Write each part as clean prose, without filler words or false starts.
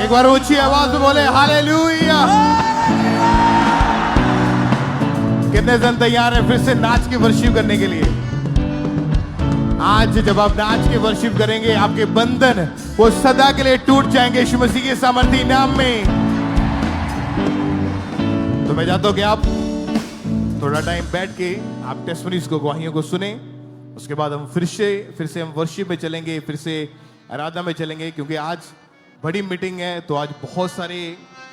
एक बार ऊंची आवाज में बोले हालेलुया। कितने जन तैयार हैं फिर से नाच के वर्शिप करने के लिए? आज जब आप नाच के वर्शिप करेंगे आपके बंधन वो सदा के लिए टूट जाएंगे यीशु मसीह के सामर्थी नाम में। तो मैं चाहता हूं कि आप थोड़ा टाइम बैठ के आप टेस्टमनीज को, गवाहियों को सुने। उसके बाद हम फिर से हम वर्शिप में चलेंगे, फिर से आराधना में चलेंगे, क्योंकि आज बड़ी मीटिंग है। तो आज बहुत सारे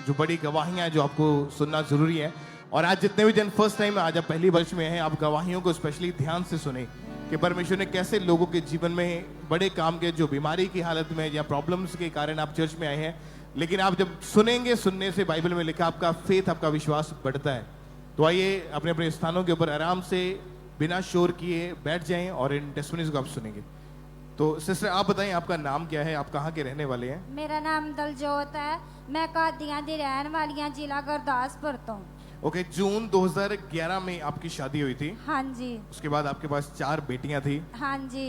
जो बड़ी गवाहियां हैं जो आपको सुनना जरूरी है। और आज जितने भी जन फर्स्ट टाइम, आज आप पहली वर्ष में हैं, आप गवाहियों को स्पेशली ध्यान से सुने कि परमेश्वर ने कैसे लोगों के जीवन में बड़े काम किए, जो बीमारी की हालत में या प्रॉब्लम्स के कारण आप चर्च में आए हैं। लेकिन आप जब सुनेंगे, सुनने से बाइबल में लिखा आपका फेथ, आपका विश्वास बढ़ता है। तो आइए अपने अपने स्थानों के ऊपर आराम से बिना शोर किए बैठ जाएं और इन टेस्टमनीज को आप सुनेंगे। तो सिस्टर आप बताएं आपका नाम क्या है, आप कहाँ के रहने वाले हैं? मेरा नाम दलजोत है, मैं कादियां दी रहने वाली हूं, जिला गुरदासपुर तो। ओके, जून 2011 में आपकी शादी हुई थी। हाँ जी। उसके बाद आपके पास 4 बेटियां थी। हाँ जी।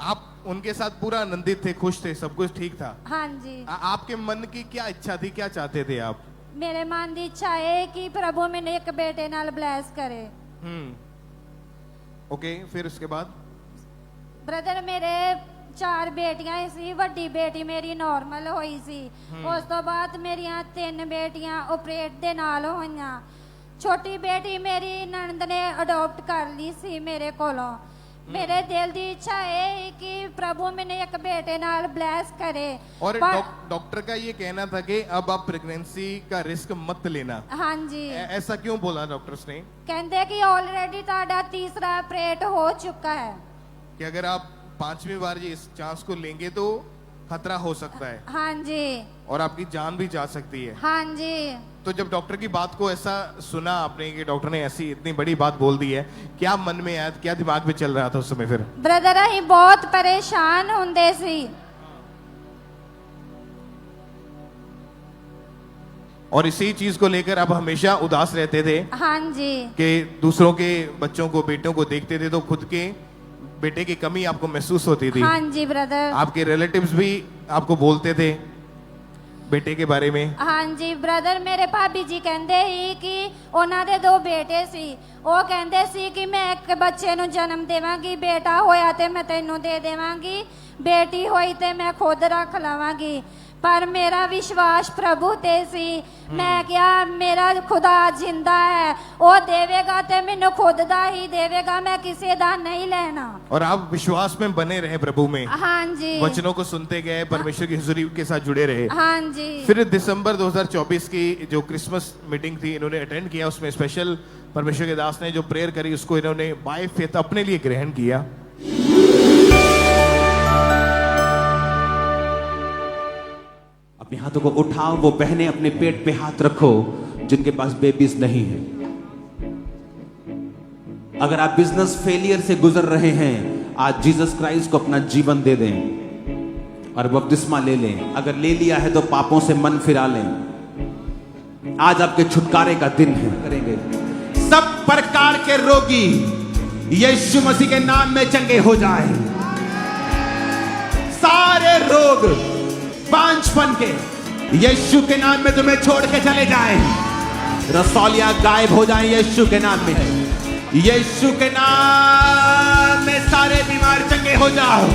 आप उनके साथ पूरा आनंदित थे, खुश थे, सब कुछ ठीक था? हाँ जी। आपके मन की क्या इच्छा थी, क्या चाहते थे आप? मेरे मन की इच्छा है कि प्रभु मैंने एक बेटे नाल ब्लेस करे। ओके, फिर उसके बाद? ब्रदर मेरे 4 बेटियां सी, वड्डी बेटी मेरी नॉर्मल होई सी। उस तो बाद मेरिया 3 बेटियां ऑपरेट दे नाल होईयां। छोटी बेटी मेरी ननद ने अडॉप्ट कर ली सी मेरे कोलों। मेरे दिल की इच्छा है कि प्रभु मैंने एक बेटे नाल ब्लेस करे। और डॉक्टर का ये कहना था कि अब आप प्रेगनेंसी का रिस्क मत लेना। हाँ जी। ऐसा क्यों बोला डॉक्टर्स ने? कहते कि ऑलरेडी ताड़ा 3रा ऑपरेट हो चुका है, कि अगर आप 5वीं बार ये इस चांस को लेंगे तो खतरा हो सकता है। हाँ जी। और आपकी जान भी जा सकती है। हाँ जी। तो जब डॉक्टर की बात को ऐसा सुना आपने कि डॉक्टर ने ऐसी इतनी बड़ी बात बोल दी है, क्या मन में आया, क्या दिमाग में चल रहा था उस समय? फिर ब्रदर अही बहुत परेशान होंदे सी। और इसी चीज को लेकर आप हमेशा उदास रहते थे? हाँ जी। कि दूसरों के बच्चों को, बेटों को देखते थे तो खुद के बेटे की कमी आपको महसूस होती थी? हाँ जी ब्रदर। आपके रिलेटिव्स भी आपको बोलते थे बेटे के बारे में? हाँ जी ब्रदर, मेरे भाभी जी कहते ही कि उन्होंने दे 2 बेटे सी। वो कहते सी कि मैं एक बच्चे नु जन्म देवांगी, बेटा होया ते मैं तेनू दे देवांगी, बेटी होई ते मैं खुद रख लवांगी। पर मेरा विश्वास प्रभु ते सी। मैं क्या, मेरा खुदा जिंदा है, वो देवेगा ते मैनू खुद दा ही देवेगा, मैं किसी दा नहीं लेना। और आप विश्वास में बने रहे प्रभु में? हाँ जी। वचनों को सुनते गए, परमेश्वर की हुजूरी के साथ जुड़े रहे। हाँ जी। फिर दिसंबर 2024 की जो क्रिसमस मीटिंग थी, इन्होंने अटेंड किया। उसमें स्पेशल परमेश्वर के दास ने जो प्रेयर करी उसको इन्होंने बाय फेथ अपने लिए ग्रहण किया। अपने हाथों को उठाओ, वो बहनें अपने पेट पे हाथ रखो जिनके पास बेबीज नहीं है। अगर आप बिजनेस फेलियर से गुजर रहे हैं, आज जीसस क्राइस्ट को अपना जीवन दे दें और बपतिस्मा ले लें। अगर ले लिया है तो पापों से मन फिरा लें। आज आपके छुटकारे का दिन है। करेंगे सब प्रकार के रोगी यीशु मसीह के नाम में चंगे हो जाए। सारे रोग बांझपन के यीशु के नाम में तुम्हें छोड़ के चले जाएं। रसौलियां गायब हो जाएं यीशु के नाम में। यीशु के नाम में सारे बीमार चंगे हो जाओ।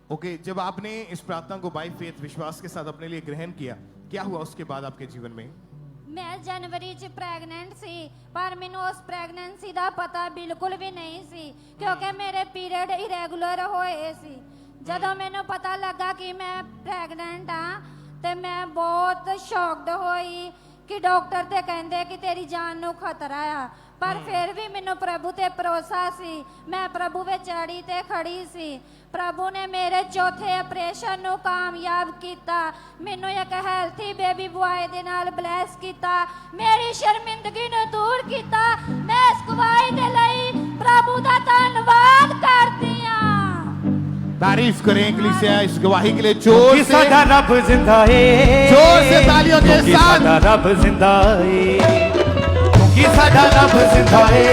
ओके, जब आपने इस प्रार्थना को बाय फेथ विश्वास के साथ अपने लिए ग्रहण किया, क्या हुआ उसके बाद आपके जीवन में? मैं जनवरी च प्रेगनेंट सी, पर मैनू उस प्रेगनेंसी का पता बिल्कुल भी नहीं सी, क्योंकि मेरे पीरियड इरेगुलर होए सी। जदों मैनू पता लगा कि मैं प्रेगनेंट हाँ, तो मैं बहुत शॉक्ड होई कि डॉक्टर ते कहंदे कि तेरी जान नू खतरा आ। पर फिर भी मैनू प्रभु ते भरोसा सी। मैं प्रभु विच अड़ी ते खड़ी सी। प्रभु ने मेरे चौथे ऑपरेशन नू कामयाब किया। मैनू एक हेल्थी बेबी बॉय दे नाल ब्लेस किया। मेरी शर्मिंदगी नू दूर किया। मैं इस गवाही दे लई प्रभु दा धन्नवाद करदी हां। तारीफ करें कलीसिया इस गवाही के लिए जोर से। साडा रब जिंदा है, जोर से तालियों के साथ। साडा रब जिंदा है, क्योंकि साडा रब जिंदा है,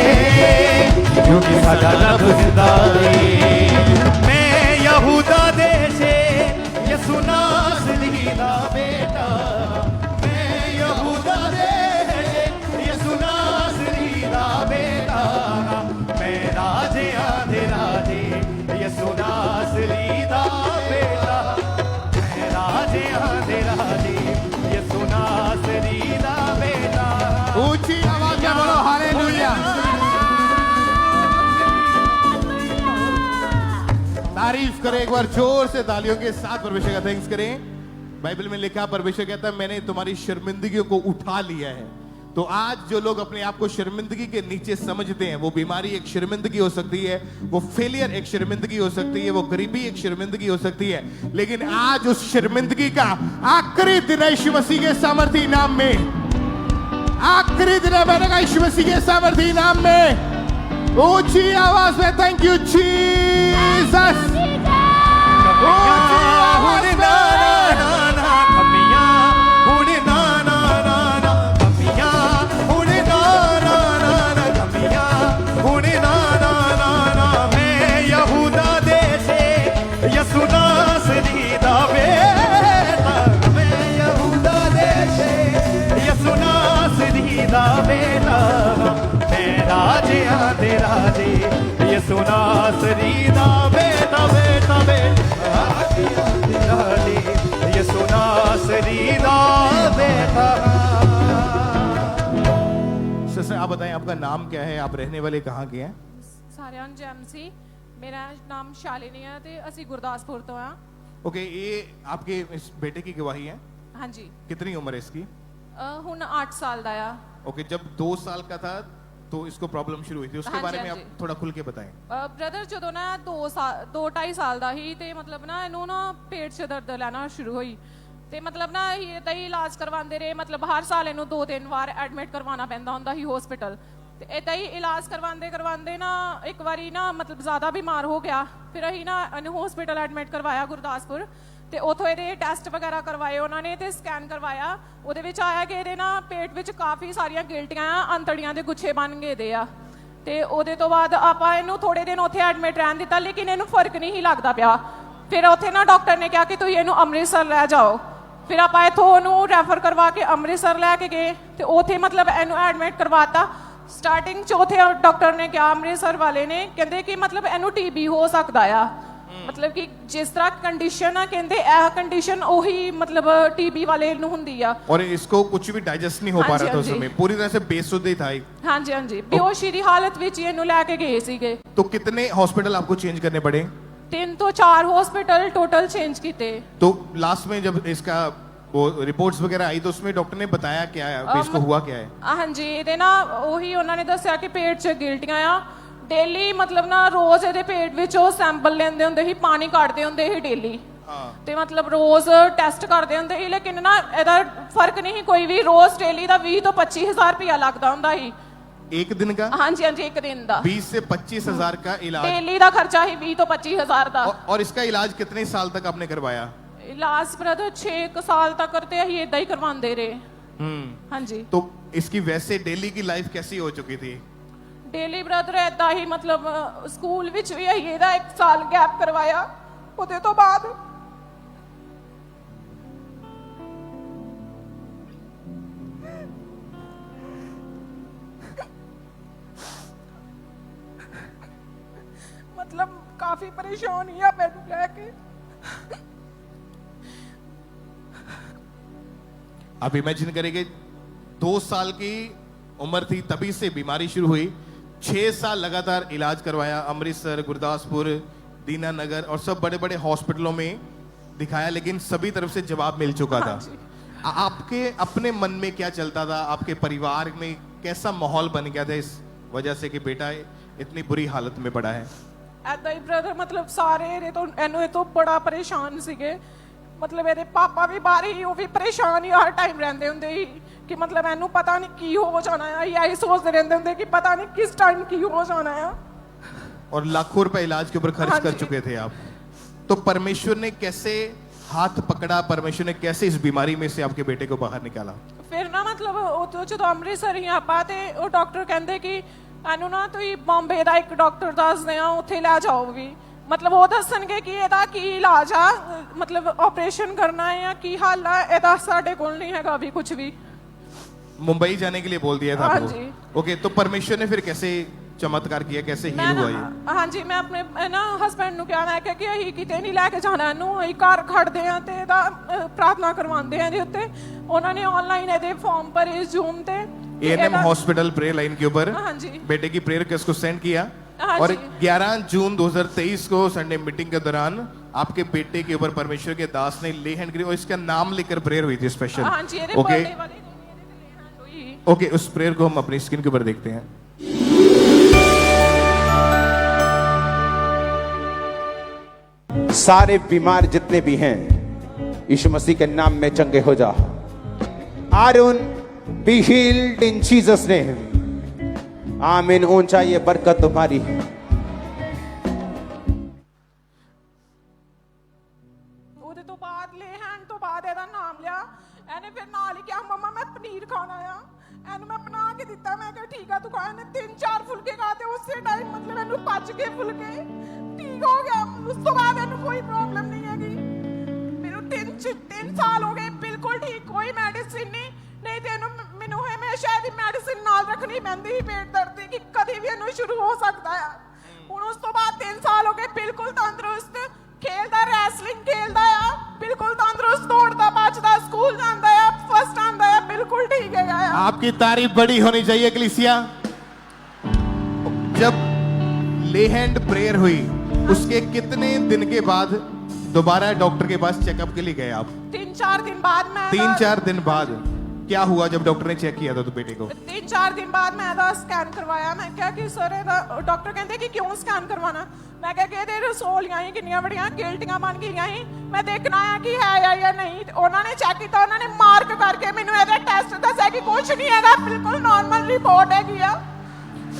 क्योंकि साडा रब जिंदा है। मैं यहूदा देश यीशु नासरी दा बेटा मैं यहूदा दे यसु नासरी दा बेटा मैं राजियां दे राजे यसु नासरी दा बेटा मैं राजियां दे राजे यसु नासरी दा बेटा ऊंची आवाज में बोलो हालेलुया। तारीफ करें एक बार जोर से तालियों के साथ परमेश्वर का थैंक्स करें। बाइबल में लिखा परमेश्वर कहता है मैंने तुम्हारी शर्मिंदगियों को उठा लिया है। तो आज जो लोग अपने आप को शर्मिंदगी के नीचे समझते हैं, वो बीमारी एक शर्मिंदगी हो सकती है, वो फेलियर एक शर्मिंदगी हो सकती है, वो गरीबी एक शर्मिंदगी हो सकती है, लेकिन आज उस शर्मिंदगी का आखिरी दिन है यीशु मसीह के सामर्थी नाम में। आखिरी दिन है मैंने कहा यीशु मसीह के सामर्थी नाम में। ऊंची आवाज में थैंक यू जीसस। नासरी दा बेटा बेटा बेटा यसु नासरी दा बेटा। सिस्टर आप बताएं आपका नाम क्या है, आप रहने वाले कहाँ के हैं? ਸਾਰਿਆਂ ਨੂੰ ਜੈਮ ਸੀ। ਮੇਰਾ ਨਾਮ ਸ਼ਾਲਿਨੀ ਹੈ ਤੇ ਅਸੀਂ ਗੁਰਦਾਸਪੁਰ ਤੋਂ ਆ। ओके, ये आपके इस बेटे की गवाही है? ਹਾਂਜੀ। कितनी उम्र है इसकी? ਹੁਣ 8 ਸਾਲ ਦਾ ਆ। ओके, जब 2 साल का था तो इसको प्रॉब्लम शुरू हुई थी, उसके हाँ बारे जी, में हाँ आप जी। थोड़ा खुल के बताएं। ਬ੍ਰਦਰ ਜਦੋਂ ਨਾ 2-2.5 ਸਾਲ ਦਾ ਸੀ ਤੇ ਮਤਲਬ ਨਾ ਇਹਨੂੰ ਨਾ ਪੇਟ 'ਚ ਦਰਦ ਲੈਣਾ ਸ਼ੁਰੂ ਹੋਈ ਤੇ ਮਤਲਬ ਨਾ ਅਸੀਂ ਏਦਾਂ ਹੀ ਇਲਾਜ ਕਰਵਾਉਂਦੇ ਰਹੇ। ਮਤਲਬ ਹਰ ਸਾਲ ਇਹਨੂੰ 2-3 ਵਾਰ ਐਡਮਿਟ ਕਰਵਾਉਣਾ ਪੈਂਦਾ ਹੁੰਦਾ ਸੀ ਹਸਪੀਟਲ। ਤੇ ਏਦਾਂ ਹੀ ਇਲਾਜ ਕਰਵਾਉਂਦੇ ਨਾ ਇੱਕ ਵਾਰੀ ਨਾ ਮਤਲਬ ਜ਼ਿਆਦਾ ਬਿਮਾਰ ਹੋ ਗਿਆ। ਫਿਰ ਅਸੀਂ ਨਾ ਇਹਨੂੰ ਹਸਪੀਟਲ ਐਡਮਿਟ ਕਰਵਾਇਆ ਗੁਰਦਾਸਪੁਰ ਤੇ ਉਥੋਂ ਇਹਦੇ ਟੈਸਟ ਵਗੈਰਾ ਕਰਵਾਏ ਉਹਨਾਂ ਨੇ ਤੇ ਸਕੈਨ ਕਰਵਾਇਆ। ਉਹਦੇ ਵਿੱਚ ਆਇਆ ਕਿ ਇਹਦੇ ਨਾ ਪੇਟ ਵਿੱਚ ਕਾਫੀ ਸਾਰੀਆਂ ਗਿਲਟੀਆਂ ਆ, ਅੰਤੜੀਆਂ ਦੇ ਗੁੱਛੇ ਬਣ ਗਏ ਦੇ ਆ। ਤੇ ਉਹਦੇ ਤੋਂ ਬਾਅਦ ਆਪਾਂ ਇਹਨੂੰ ਥੋੜੇ ਦਿਨ ਉੱਥੇ ਐਡਮਿਟ ਰਹਿਣ ਦਿੱਤਾ, ਲੇਕਿਨ ਇਹਨੂੰ ਫਰਕ ਨਹੀਂ ਲੱਗਦਾ ਪਿਆ। ਫਿਰ ਉੱਥੇ ਨਾ ਡਾਕਟਰ ਨੇ ਕਿਹਾ ਕਿ ਤੁਸੀਂ ਇਹਨੂੰ ਅੰਮ੍ਰਿਤਸਰ ਲੈ ਜਾਓ। ਫਿਰ ਆਪਾਂ ਇੱਥੋਂ ਉਹਨੂੰ ਰੈਫਰ ਕਰਵਾ ਕੇ ਅੰਮ੍ਰਿਤਸਰ ਲੈ ਕੇ ਗਏ ਤੇ ਉੱਥੇ ਮਤਲਬ ਇਹਨੂੰ ਐਡਮਿਟ ਕਰਵਾਤਾ। ਸਟਾਰਟਿੰਗ 'ਚ ਉੱਥੇ ਡਾਕਟਰ ਨੇ ਕਿਹਾ, ਅੰਮ੍ਰਿਤਸਰ ਵਾਲੇ ਨੇ ਕਹਿੰਦੇ ਕਿ ਮਤਲਬ ਇਹਨੂੰ TB ਹੋ ਸਕਦਾ ਆ। ਮਤਲਬ ਕਿ ਜਿਸ ਤਰ੍ਹਾਂ ਕੰਡੀਸ਼ਨ ਆ ਕਹਿੰਦੇ ਇਹ ਕੰਡੀਸ਼ਨ ਉਹੀ ਮਤਲਬ TB ਵਾਲੇ ਨੂੰ ਹੁੰਦੀ ਆ। और इसको कुछ भी डाइजेस्ट नहीं हो पा हाँ रहा जी, था उस हाँ जी। समय, पूरी तरह से बेसुध ही था। ਹਾਂਜੀ ਹਾਂਜੀ, ਬੇਹੋਸ਼ੀ ਦੀ ਹਾਲਤ ਵਿੱਚ ਹੀ ਇਹਨੂੰ ਲੈ ਕੇ ਗਏ ਸੀਗੇ। तो कितने हॉस्पिटल आपको चेंज करने पड़े? 3 ਤੋਂ 4 ਹਸਪੀਟਲ ਟੋਟਲ ਚੇਂਜ ਕੀਤੇ। तो लास्ट में जब इसका वो रिपोर्ट्स वगैरह आई तो उसमें डॉक्टर ने बताया क्या है, कि इसको हुआ क्या है? ਹਾਂਜੀ, ਇਹਦੇ ਨਾ ਉਹੀ ਉਹਨਾਂ ਨੇ ਦੱਸਿਆ ਕਿ ਪੇਟ 'ਚ ਗਿਲਟੀਆਂ ਆ। ਡੇਲੀ ਮਤਲਬ ਨਾ ਰੋਜ਼ ਇਹਦੇ ਪੇਟ ਵਿੱਚ ਉਹ ਸੈਂਪਲ ਲੈਂਦੇ ਹੁੰਦੇ ਸੀ, ਪਾਣੀ ਕੱਢਦੇ ਹੁੰਦੇ ਸੀ ਡੇਲੀ। ਤੇ ਮਤਲਬ ਰੋਜ਼ ਟੈਸਟ ਕਰਦੇ ਹੁੰਦੇ ਸੀ, ਲੇਕਿਨ ਨਾ ਇਹਦਾ ਫਰਕ ਨਹੀਂ ਕੋਈ ਵੀ। ਰੋਜ਼ ਡੇਲੀ ਦਾ 20 ਤੋਂ 25,000 ਰੁਪਇਆ ਲੱਗਦਾ ਹੁੰਦਾ ਸੀ। एक दिन का? ਹਾਂਜੀ ਹਾਂਜੀ, ਇੱਕ ਦਿਨ ਦਾ 20 से 25,000 का इलाज। ਡੇਲੀ ਦਾ ਖਰਚਾ ਹੀ 20 ਤੋਂ 25,000 ਦਾ। और इसका इलाज कितने साल तक आपने करवाया? ਇਲਾਜ ਬ੍ਰਦਰ 6 ਸਾਲ ਤੱਕ ਤੇ ਅਸੀਂ ਇਦਾਂ ਹੀ ਕਰਵਾਉਂਦੇ ਰਹੇ। ਹਾਂਜੀ। तो इसकी वैसे डेली की लाइफ कैसी हो चुकी थी? ਡੇਲੀ ਬ੍ਰਦਰ ਏਦਾਂ ਹੀ ਮਤਲਬ ਸਕੂਲ ਵਿੱਚ ਵੀ ਅਸੀਂ ਇਹਦਾ 1 ਸਾਲ ਗੈਪ ਕਰਵਾਇਆ। ਉਹਦੇ ਤੋਂ ਬਾਅਦ ਮਤਲਬ ਕਾਫੀ ਪਰੇਸ਼ਾਨੀ ਆ ਮੈਨੂੰ ਲੈ ਕੇ। आप इमेजिन करेंगे 2 साल की उम्र थी तभी से बीमारी शुरू हुई। 6 साल लगातार इलाज करवाया, अमृतसर, गुरदासपुर, दीनानगर और सब बड़े बड़े हॉस्पिटलों में दिखाया, लेकिन सभी तरफ से जवाब मिल चुका था। आपके अपने मन में क्या चलता था? आपके परिवार में कैसा माहौल बन गया था इस वजह से कि बेटा इतनी बुरी हालत में पड़ा है? ਏਦਾਂ ਹੀ ਬ੍ਰਦਰ ਮਤਲਬ ਸਾਰੇ ਇਹਨੂੰ ਇਹ ਤੋਂ ਬੜਾ ਪਰੇਸ਼ਾਨ ਸੀਗੇ। ਮਤਲਬ ਇਹਦੇ ਪਾਪਾ ਵੀ ਬਾਹਰ ਹੀ, ਉਹ ਵੀ ਪਰੇਸ਼ਾਨ ਹੀ ਹਰ ਟਾਈਮ ਰਹਿੰਦੇ ਹੁੰਦੇ ਸੀ ਕਿ ਮਤਲਬ ਇਹਨੂੰ ਪਤਾ ਨਹੀਂ ਕੀ ਹੋ ਜਾਣਾ ਆ। ਇਹ ਸੋਚਦੇ ਰਹਿੰਦੇ ਹੁੰਦੇ ਕਿ ਪਤਾ ਨਹੀਂ ਕਿਸ ਟਾइम ਕੀ ਹੋ जाना है। और लाखों रुपए इलाज के ऊपर खर्च हाँ कर जी। चुके थे आप। तो परमेश्वर ने कैसे हाथ पकड़ा? परमेश्वर ने कैसे इस बीमारी में से आपके बेटे को बाहर निकाला? ਫਿਰ ਨਾ ਮਤਲਬ ਉਹ ਜਦੋਂ ਅੰਮ੍ਰਿਤਸਰ ਹੀ ਆਪਾਂ ਤੇ ਉਹ ਡਾਕਟਰ ਕਹਿੰਦੇ ਕਿ ਇਹਨੂੰ ਨਾ ਤੁਸੀਂ ਬੰਬੇ ਦਾ ਇੱਕ ਡਾਕਟਰ ਦੱਸਦੇ ਆ, ਉੱਥੇ ਲੈ ਜਾਓ ਵੀ। ਮਤਲਬ ਉਹ ਦੱਸਣਗੇ ਕਿ ਇਹਦਾ ਕੀ ਇਲਾਜ ਆ ਮਤਲਬ ਆਪਰੇਸ਼ਨ ਕਰਨਾ ਹੈ ਜਾਂ ਕੀ ਹੱਲ ਆ ਇਹਦਾ ਸਾਡੇ ਕੋਲ ਨਹੀਂ ਹੈਗਾ ਵੀ ਕੁਝ ਵੀ मुंबई जाने के लिए बोल दिया था हाँ आपको। जी। ओके, तो परमेश्वर ने फिर कैसे चमत्कार किया, कैसे ਮੈਂ हील ਨਾ हुआ ये? ਹਾਂਜੀ ਮੈਂ ਆਪਣੇ ਨਾ ਹਸਬੰਡ ਨੂੰ ਕਿਹਾ ਮੈਂ ਕਿਹਾ ਕਿ ਅਸੀਂ ਕਿਤੇ ਨਹੀਂ ਲੈ ਕੇ ਜਾਣਾ ਇਹਨੂੰ ਅਸੀਂ ਘਰ ਖੜਦੇ ਆ ਤੇ ਇਹਦਾ ਪ੍ਰਾਰਥਨਾ ਕਰਵਾਉਂਦੇ ਆ ਇਹਦੇ ਉੱਤੇ ਉਹਨਾਂ ਨੇ ਆਨਲਾਈਨ ਇਹਦੇ ਫਾਰਮ ਭਰੇ ਜ਼ੂਮ ਤੇ एएनएम हॉस्पिटल प्रेयर लाइन के ऊपर हाँ जी। बेटे की प्रेयर रिक्वेस्ट को सेंड किया हाँ और जी। 11 जून 2023 को संडे मीटिंग के दौरान आपके बेटे के ऊपर परमेश्वर के दास ने ले हैंड करी और इसका नाम लेकर प्रेयर हुई थी स्पेशल। ਹਾਂਜੀ ਇਹਦੇ ओके बर्थडे वाले दिन ਇਹਦੇ ਤੇ ਲੈ hand ਹੋਈ ओके, उस प्रेयर को हम अपनी स्क्रीन के ऊपर देखते हैं। सारे बीमार जितने भी हैं यीशु मसीह के नाम में चंगे हो जा। Arun be healed in Jesus name. आमीन। ऊंचा ये बरकत तुम्हारी है। ਉਹਦੇ ਤੋਂ ਬਾਅਦ ਲੈ ਹੈਂਡ ਤੋਂ ਬਾਅਦ ਇਹਦਾ ਨਾਮ ਲਿਆ ਇਹਨੇ ਫਿਰ ਨਾਲ ਹੀ ਕਿਹਾ ਮੰਮਾ ਮੈਂ ਪਨੀਰ ਖਾਣਾ ਆ ਇਹਨੂੰ ਮੈਂ ਬਣਾ ਕੇ ਦਿੱਤਾ ਮੈਂ ਕਿਹਾ ਠੀਕ ਆ ਤੂੰ ਖਾ ਇਹਨੇ 3-4 ਫੁਲਕੇ ਖਾਤੇ ਉਸੇ ਟਾਈਮ ਮਤਲਬ ਇਹਨੂੰ ਪਚ ਕੇ ਫੁਲਕੇ ਠੀਕ ਹੋ ਗਿਆ ਉਸ ਤੋਂ ਬਾਅਦ ਇਹਨੂੰ ਕੋਈ ਪ੍ਰੋਬਲਮ ਨਹੀਂ ਹੈਗੀ ਮੈਨੂੰ 3 ਸਾਲ ਹੋ ਗਏ ਬਿਲਕੁਲ ਠੀਕ ਕੋਈ ਮੈਡੀਸਿਨ ਨਹੀਂ ਤੇ ਇਹਨੂੰ ਮੈਨੂੰ ਹਮੇਸ਼ਾ ਇਹਦੀ ਮੈਡੀਸਿਨ ਨਾਲ ਰੱਖਣੀ ਪੈਂਦੀ ਸੀ ਪੇਟ ਦਰਦ ਦੀ ਕਿ ਕਦੇ ਵੀ ਇਹਨੂੰ ਸ਼ੁਰੂ ਹੋ ਸਕਦਾ ਆ ਹੁਣ ਉਸ ਤੋਂ ਬਾਅਦ 3 ਸਾਲ ਹੋ ਗਏ ਬਿਲਕੁਲ ਤੰਦਰੁਸਤ खेलता रेसलिंग खेलता है बिल्कुल तंदुरुस्त दौड़ता भजता स्कूल जाता है फर्स्ट आता है बिल्कुल ठीक है यार। आपकी तारीफ बड़ी होनी चाहिए कलीसिया। जब ले हैंड प्रेयर हुई उसके कितने दिन के बाद दोबारा डॉक्टर के पास चेकअप के लिए गए आप? 3-4 दिन बाद मैं 3-4 दिन बाद क्या हुआ जब डॉक्टर ने चेक किया था तो बेटे को? 3-4 दिन बाद मैं ਇਹਦਾ ਸਕੈਨ ਕਰਵਾਇਆ ਮੈਂ ਕਿਹਾ ਕਿ ਸਰ ਇਹਦਾ ਡਾਕਟਰ ਕਹਿੰਦੇ ਕਿ ਕਿਉਂ ਸਕੈਨ ਕਰਵਾਉਣਾ ਮੈਂ ਕਿਹਾ ਕਿ ਇਹਦੇ ਰਸੋਲੀਆਂ ਹੀ ਕਿੰਨੀਆਂ ਬੜੀਆਂ ਗਿਲਟੀਆਂ ਬਣ ਗਈਆਂ ਸੀ ਮੈਂ ਦੇਖਣਾ ਆ ਕਿ ਹੈ ਜਾਂ ਨਹੀਂ ਤੇ ਉਹਨਾਂ ਨੇ ਚੈੱਕ ਕੀਤਾ ਉਹਨਾਂ ਨੇ ਮਾਰਕ ਕਰਕੇ ਮੈਨੂੰ ਇਹਦਾ ਟੈਸਟ ਦੱਸਿਆ ਕਿ ਕੁਝ ਨਹੀਂ ਹੈਗਾ ਬਿਲਕੁਲ ਨਾਰਮਲ ਰਿਪੋर्ट ਹੈਗੀ ਆ।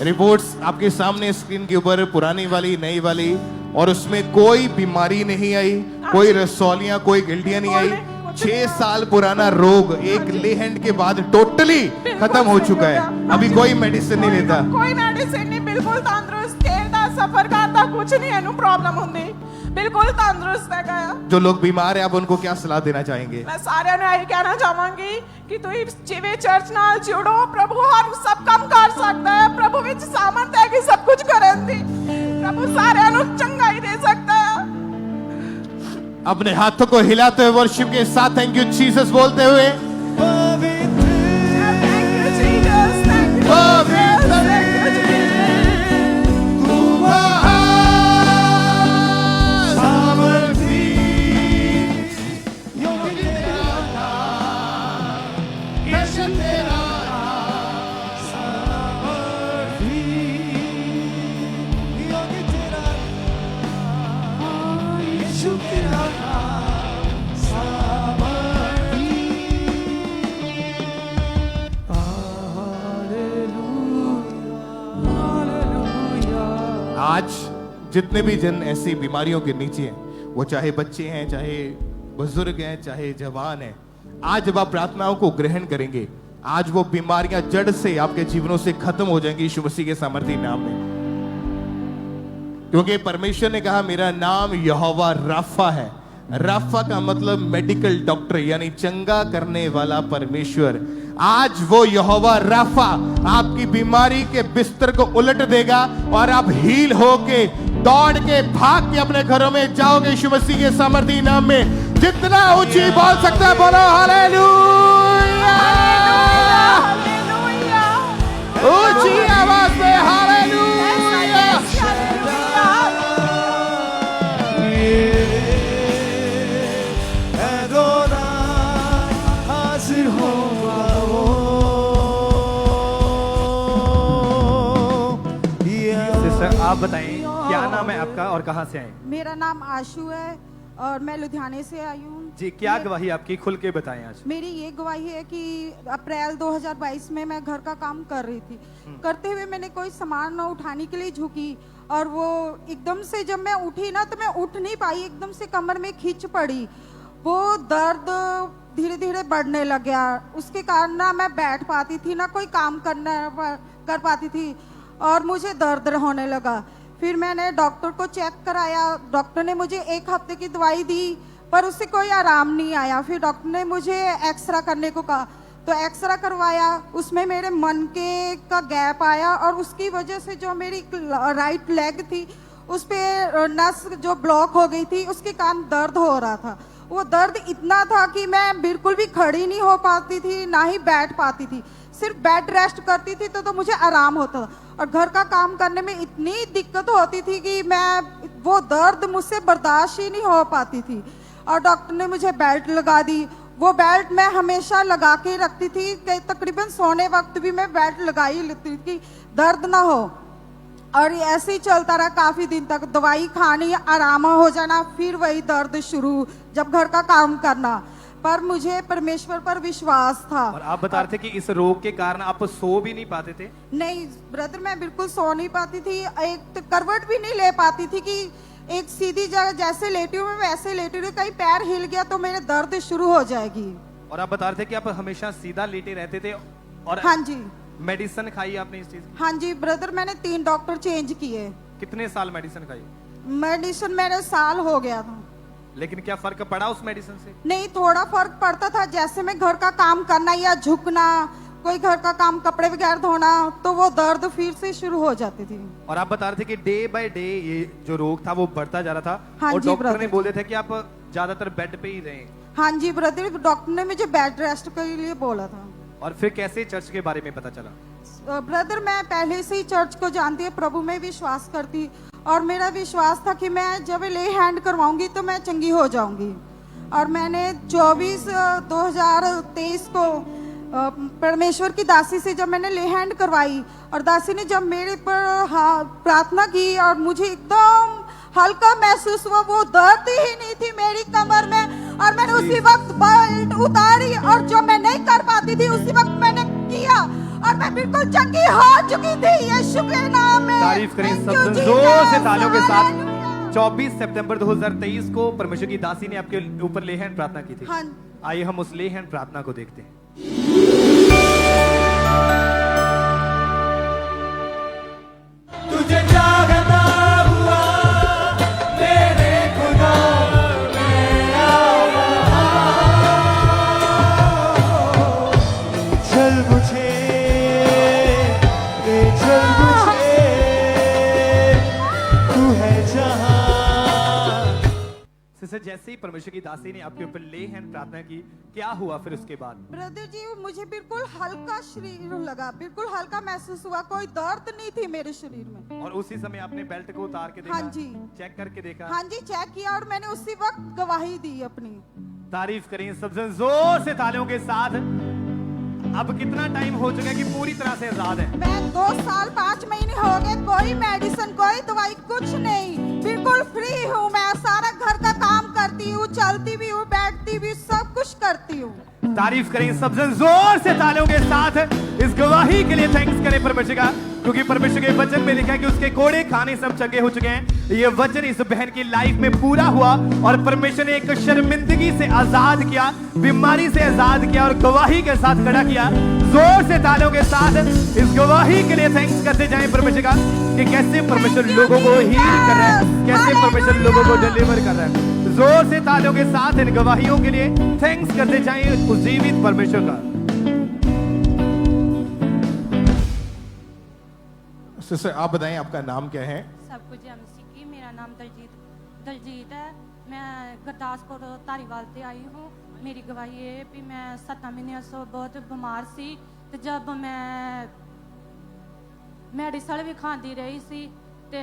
रिपोर्ट्स आपके सामने स्क्रीन के ऊपर पुरानी वाली नई वाली और उसमें कोई बीमारी नहीं आई, कोई रसौलियां कोई गिल्टियां नहीं आई। 6 साल पुराना रोग एक ले हैंड के बाद टोटली खत्म हो चुका है। अभी कोई मेडिसिन नहीं लेता, कोई मेडिसिन नहीं बिल्कुल तंदुरुस्त खेलता सफर करता कुछ नहीं ਇਹਨੂੰ ਪ੍ਰੋਬਲਮ ਹੁੰਦੀ ਬਿਲकुल तंदुरुस्त ਹੈਗਾ ਆ। जो लोग बीमार है आप उनको क्या सलाह देना चाहेंगे? ਮੈਂ ਸਾਰਿਆਂ ਨੂੰ ਇਹ ਕਹਿਣਾ ਚਾਹਾਂਗੀ ਕਿ ਤੁਸੀਂ ਜਿਵੇਂ ਚਰਚ ਨਾਲ ਜੁੜੋ ਪ੍ਰਭੂ ਹਰ ਸਭ ਕੰਮ ਕਰ ਸਕਦਾ ਹੈ ਪ੍ਰਭੂ ਵਿੱਚ ਸਾਮਰਥ ਹੈ ਕਿ ਸਭ ਕੁਝ ਕਰਨ ਦੀ ਪ੍ਰਭੂ ਸਾਰਿਆਂ ਨੂੰ ਚੰਗਾਈ ਦੇ ਸਕਦਾ ਹੈ। अपने हाथों को हिलाते हुए वर्शिप के साथ थैंक यू जीसस बोलते हुए Thank you, Jesus. Thank you, Jesus. Thank you, Jesus. आज जितने भी जन ऐसी बीमारियों के नीचे हैं वो चाहे बच्चे हैं चाहे बुजुर्ग हैं चाहे जवान हैं आज जब आप प्रार्थनाओं को ग्रहण करेंगे आज वो बीमारियां जड़ से आपके जीवनों से खत्म हो जाएंगी यीशु मसीह के सामर्थी नाम में। क्योंकि परमेश्वर ने कहा मेरा नाम यहोवा राफा है। राफा का मतलब मेडिकल डॉक्टर यानी चंगा करने वाला परमेश्वर। आज वो यहोवा राफा आपकी बीमारी के बिस्तर को उलट देगा और आप हील होके दौड़ के भाग के अपने घरों में जाओगे यीशु मसीह के सामर्थी नाम में। जितना ऊंची बोल सकता है बोलो हालेलुया। ऊंची आवाज में हालेलुया। सिस्टर आप बताएं क्या नाम है आपका और कहाँ से आए? मेरा नाम आशु है और मैं लुधियाने से आई हूँ। जी क्या गवाही आपकी खुल के बताएं आज। मेरी ये गवाही है कि अप्रैल 2022 में मैं घर का काम कर रही थी। करते हुए मैंने कोई सामान उठाने के लिए झुकी और वो एकदम से जब मैं उठी ना तो मैं उठ नहीं पाई, एकदम से कमर में खींच पड़ी। वो दर्द धीरे धीरे बढ़ने लग गया। उसके कारण ना मैं बैठ पाती थी ना कोई काम कर पाती थी और मुझे दर्द होने लगा। फिर मैंने डॉक्टर को चेक कराया, डॉक्टर ने मुझे 1 हफ्ते की दवाई दी पर उससे कोई आराम नहीं आया। फिर डॉक्टर ने मुझे एक्सरा करने को कहा, तो एक्सरा करवाया, उसमें मेरे मन के का गैप आया और उसकी वजह से जो मेरी राइट लेग थी उस पे नस जो ब्लॉक हो गई थी, उसके कारण दर्द हो रहा था। वो दर्द इतना था कि मैं बिल्कुल भी खड़ी नहीं हो पाती थी, ना ही बैठ पाती थी, सिर्फ बेड रेस्ट करती थी तो मुझे आराम होता था। और घर का काम करने में इतनी दिक्कत होती थी कि मैं वो दर्द मुझसे बर्दाश्त ही नहीं हो पाती थी। और डॉक्टर ने मुझे बेल्ट लगा दी, वो बेल्ट मैं हमेशा लगा के रखती थी, तकरीबन सोने वक्त भी मैं बेल्ट लगा ही लेती थी कि दर्द ना हो। और ये ऐसे ही चलता रहा काफी दिन तक, दवाई खानी, आराम हो जाना, फिर वही दर्द शुरू जब घर का काम करना। पर मुझे परमेश्वर पर विश्वास था। और आप बता रहे थे कि इस रोग के कारण आप सो भी नहीं पाते थे? नहीं ब्रदर, मैं बिल्कुल सो नहीं पाती थी, एक तो करवट भी नहीं ले पाती थी कि एक सीधी जगह जैसे लेटी हूँ मैं वैसे लेटी हूँ, कहीं पैर हिल गया तो मेरे दर्द शुरू हो जाएगी। और आप बता रहे थे कि आप हमेशा सीधा लेटे रहते थे और हाँ जी, मेडिसिन खाई आपने इस चीज की? हाँ जी ब्रदर, मैंने 3 डॉक्टर चेंज किए। कितने साल मेडिसिन खाई? मेडिसिन मेरे साल हो गया था। लेकिन क्या फर्क पड़ा उस मेडिसिन से? नहीं, थोड़ा फर्क पड़ता था, जैसे मैं घर का काम करना या झुकना, कोई घर का काम, कपड़े वगैरह धोना, तो वो दर्द फिर से शुरू हो जाती थी। और आप बता रहे थे कि डे बाय डे ये जो रोग था वो बढ़ता जा रहा था। हाँ और जी, डॉक्टर brother। ने बोले थे कि आप ज्यादातर बेड पे ही रहें। हाँ जी ब्रदर, डॉक्टर ने मुझे बेड रेस्ट के लिए बोला था। और फिर कैसे चर्च के बारे में पता चला? ब्रदर, मैं पहले से ही चर्च को जानती है, प्रभु में विश्वास करती, और मेरा विश्वास था कि मैं जब ले हैंड करवाऊंगी तो मैं चंगी हो जाऊंगी। और मैंने 24/2023 को परमेश्वर की दासी से जब मैंने ले हैंड करवाई और दासी ने जब मेरे पर प्रार्थना की और मुझे एकदम हल्का महसूस हुआ, वो दर्द ही नहीं थी मेरी कमर में। और मैंने उसी वक्त बेल्ट उतारी और जो मैं नहीं कर पाती थी उसी वक्त मैंने किया और मैं बिल्कुल चंगी हो चुकी थी। यीशु के नाम में तारीफ करें Thank सब you, जोर Jesus. से तालियों के साथ। Hallelujah. 24 सितंबर 2023 को परमेश्वर की दासी ने आपके ऊपर ले हैंड प्रार्थना की थी। हाँ। आइए हम उस ले हैंड प्रार्थना को देखते हैं। तुझे जागता हुआ मेरे खुदा मेरा चल मुझे ले चल मुझे तू है जहां। सिस्टर, जैसे ही परमेश्वर की दासी ने आपके ऊपर ले हैंड प्रार्थना की, क्या हुआ फिर उसके बाद? ब्रदर जी, मुझे बिल्कुल हल्का शरीर लगा, बिल्कुल हल्का महसूस हुआ, कोई दर्द नहीं थी मेरे शरीर में। और उसी समय आपने बेल्ट को उतार के देखा? हाँ जी। चेक करके देखा? हाँ जी, चेक किया और मैंने उसी वक्त गवाही दी अपनी। तारीफ करें सब जन जोर से तालियों के साथ। अब कितना टाइम हो चुका है कि पूरी तरह से आजाद है? मैं 2 साल 5 महीने हो गए, कोई मेडिसिन, कोई दवाई, कुछ नहीं, बिल्कुल फ्री हूँ। मैं सारा घर का काम करती हूँ, चलती भी हूँ, बैठती भी, सब कुछ करती हूँ। तारीफ करें सब जन जोर से तालियों के साथ। इस गवाही के लिए थैंक्स करें परमेश्वर का, क्योंकि परमेश्वर के वचन में लिखा है कि उसके कोड़े खाने सब चंगे हो चुके हैं। ये वचन इस बहन की लाइफ में पूरा हुआ और परमेश्वर ने एक शर्मिंदगी से आजाद किया, बीमारी से आजाद किया और गवाही के साथ खड़ा किया। जोर से तालियों के साथ इस गवाही के लिए थैंक्स करते जाएं परमेश्वर का, कि कैसे परमेश्वर लोगों को हील कर रहा है, कैसे परमेश्वर लोगों को डिलीवर कर रहा है। जोर से तालियों के साथ इन गवाहियों के लिए थैंक्स करते जाएं उस जीवित परमेश्वर का। सिस्टर, आप बताएं आपका नाम क्या है? सब कुछ एमसी की। मेरा नाम दलजीत है। मैं गुरदासपुर धारीवाल से आई हूँ। मेरी गवाही है कि मैं 7 महीने से बहुत बीमार सी, तो जब मैं मेडिसिन भी खाती रही सी ते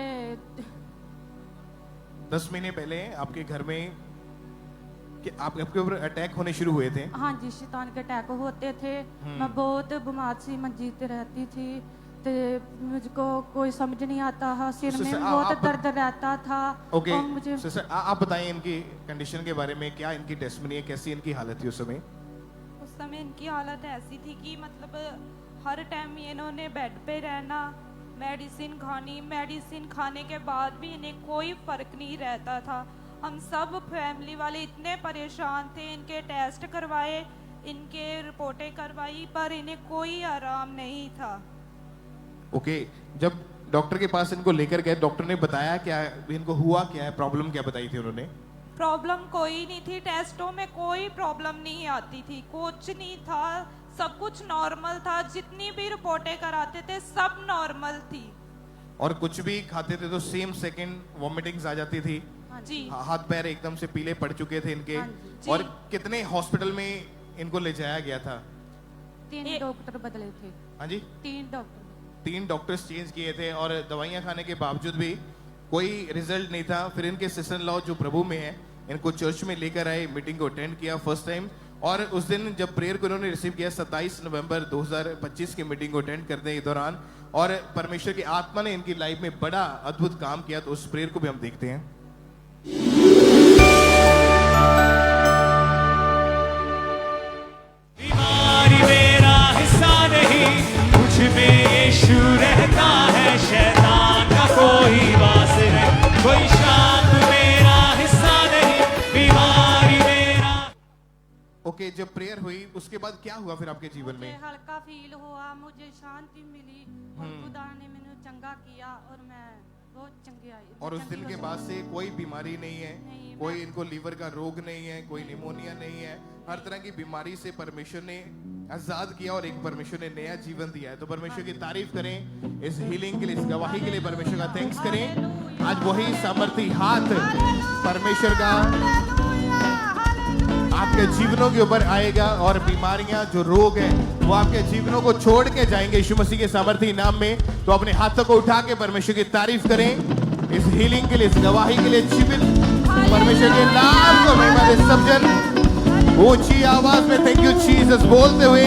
10 महीने पहले आपके घर में कि आपके ऊपर अटैक होने शुरू हुए थे। हाँ जी, शैतान के अटैक होते थे। मैं बहुत बीमार सी, मंजी पे रहती थी, तो मुझको कोई समझ नहीं आता था, सिर में बहुत दर्द रहता था। ओके और मुझे सिस्टर, आप बताएं इनकी कंडीशन के बारे में, क्या इनकी टेस्टमनी है, कैसी इनकी हालत थी उस समय? उस समय इनकी हालत ऐसी थी कि मतलब हर टाइम इन्होंने बेड पे रहना, मेडिसिन खानी, मेडिसिन खाने के बाद भी इन्हें कोई फर्क नहीं रहता था। हम सब फैमिली वाले इतने परेशान थे, इनके टेस्ट करवाए, इनके रिपोर्टें करवाई, पर इन्हें कोई आराम नहीं था। ओके, जब डॉक्टर के पास इनको लेकर गए, डॉक्टर ने बताया क्या इनको हुआ, क्या है प्रॉब्लम, क्या बताई थी उन्होंने? प्रॉब्लम कोई नहीं थी, टेस्टों में कोई प्रॉब्लम नहीं आती थी, कुछ नहीं था, सब कुछ नॉर्मल था, जितनी भी रिपोर्टें कराते थे सब नॉर्मल थी। और कुछ भी खाते थे तो सेम सेकंड वॉमिटिंग्स आ जाती थी, जी हाथ पैर एकदम से पीले पड़ चुके थे इनके। जी। और कितने हॉस्पिटल में इनको ले जाया गया था? 3 डॉक्टर बदले थे। हाँ जी, 3 डॉक्टर्स चेंज किए थे और दवाइयां खाने के बावजूद भी कोई रिजल्ट नहीं था। फिर इनके सिस्टर इन लॉ जो प्रभु में है, इनको चर्च में लेकर आए, मीटिंग को अटेंड किया फर्स्ट टाइम। और उस दिन जब प्रेयर को इन्होंने रिसीव किया 27 नवंबर 2025 की मीटिंग को अटेंड करने के दौरान, और परमेश्वर की आत्मा ने इनकी लाइफ में बड़ा अद्भुत काम किया। तो उस प्रेयर को भी हम देखते हैं। बीमारी मेरा हिस्सा नहीं, मुझ में यीशु रहता है, शैतान का कोई वास नहीं, कोई शांत मेरा हिस्सा नहीं, बीमारी मेरा। ओके, जब प्रेयर हुई उसके बाद क्या हुआ फिर आपके जीवन में? मुझे हल्का फील हुआ, मुझे शांति मिली और खुदा ने मैंने चंगा किया और मैं बहुत चंगी आई। और उस दिन के बाद से कोई बीमारी नहीं है, नहीं, कोई इनको लीवर का रोग नहीं है, कोई निमोनिया नहीं है, हर तरह की बीमारी से परमेश्वर ने आजाद किया और एक परमेश्वर ने नया जीवन दिया है। तो परमेश्वर की तारीफ करें इस हीलिंग के लिए, इस गवाही के लिए परमेश्वर का थैंक्स करें। आज वही सामर्थी हाथ परमेश्वर का आपके जीवनों के ऊपर आएगा और बीमारियां जो रोग है वो आपके जीवनों को छोड़ के जाएंगे यीशु मसीह के सामर्थी नाम में। तो अपने हाथों को उठा के परमेश्वर की तारीफ करें इस हीलिंग के लिए, इस गवाही के लिए। जीवित परमेश्वर के नाम को महिमा दे सब जन ऊंची आवाज में थैंक यू जीसस बोलते हुए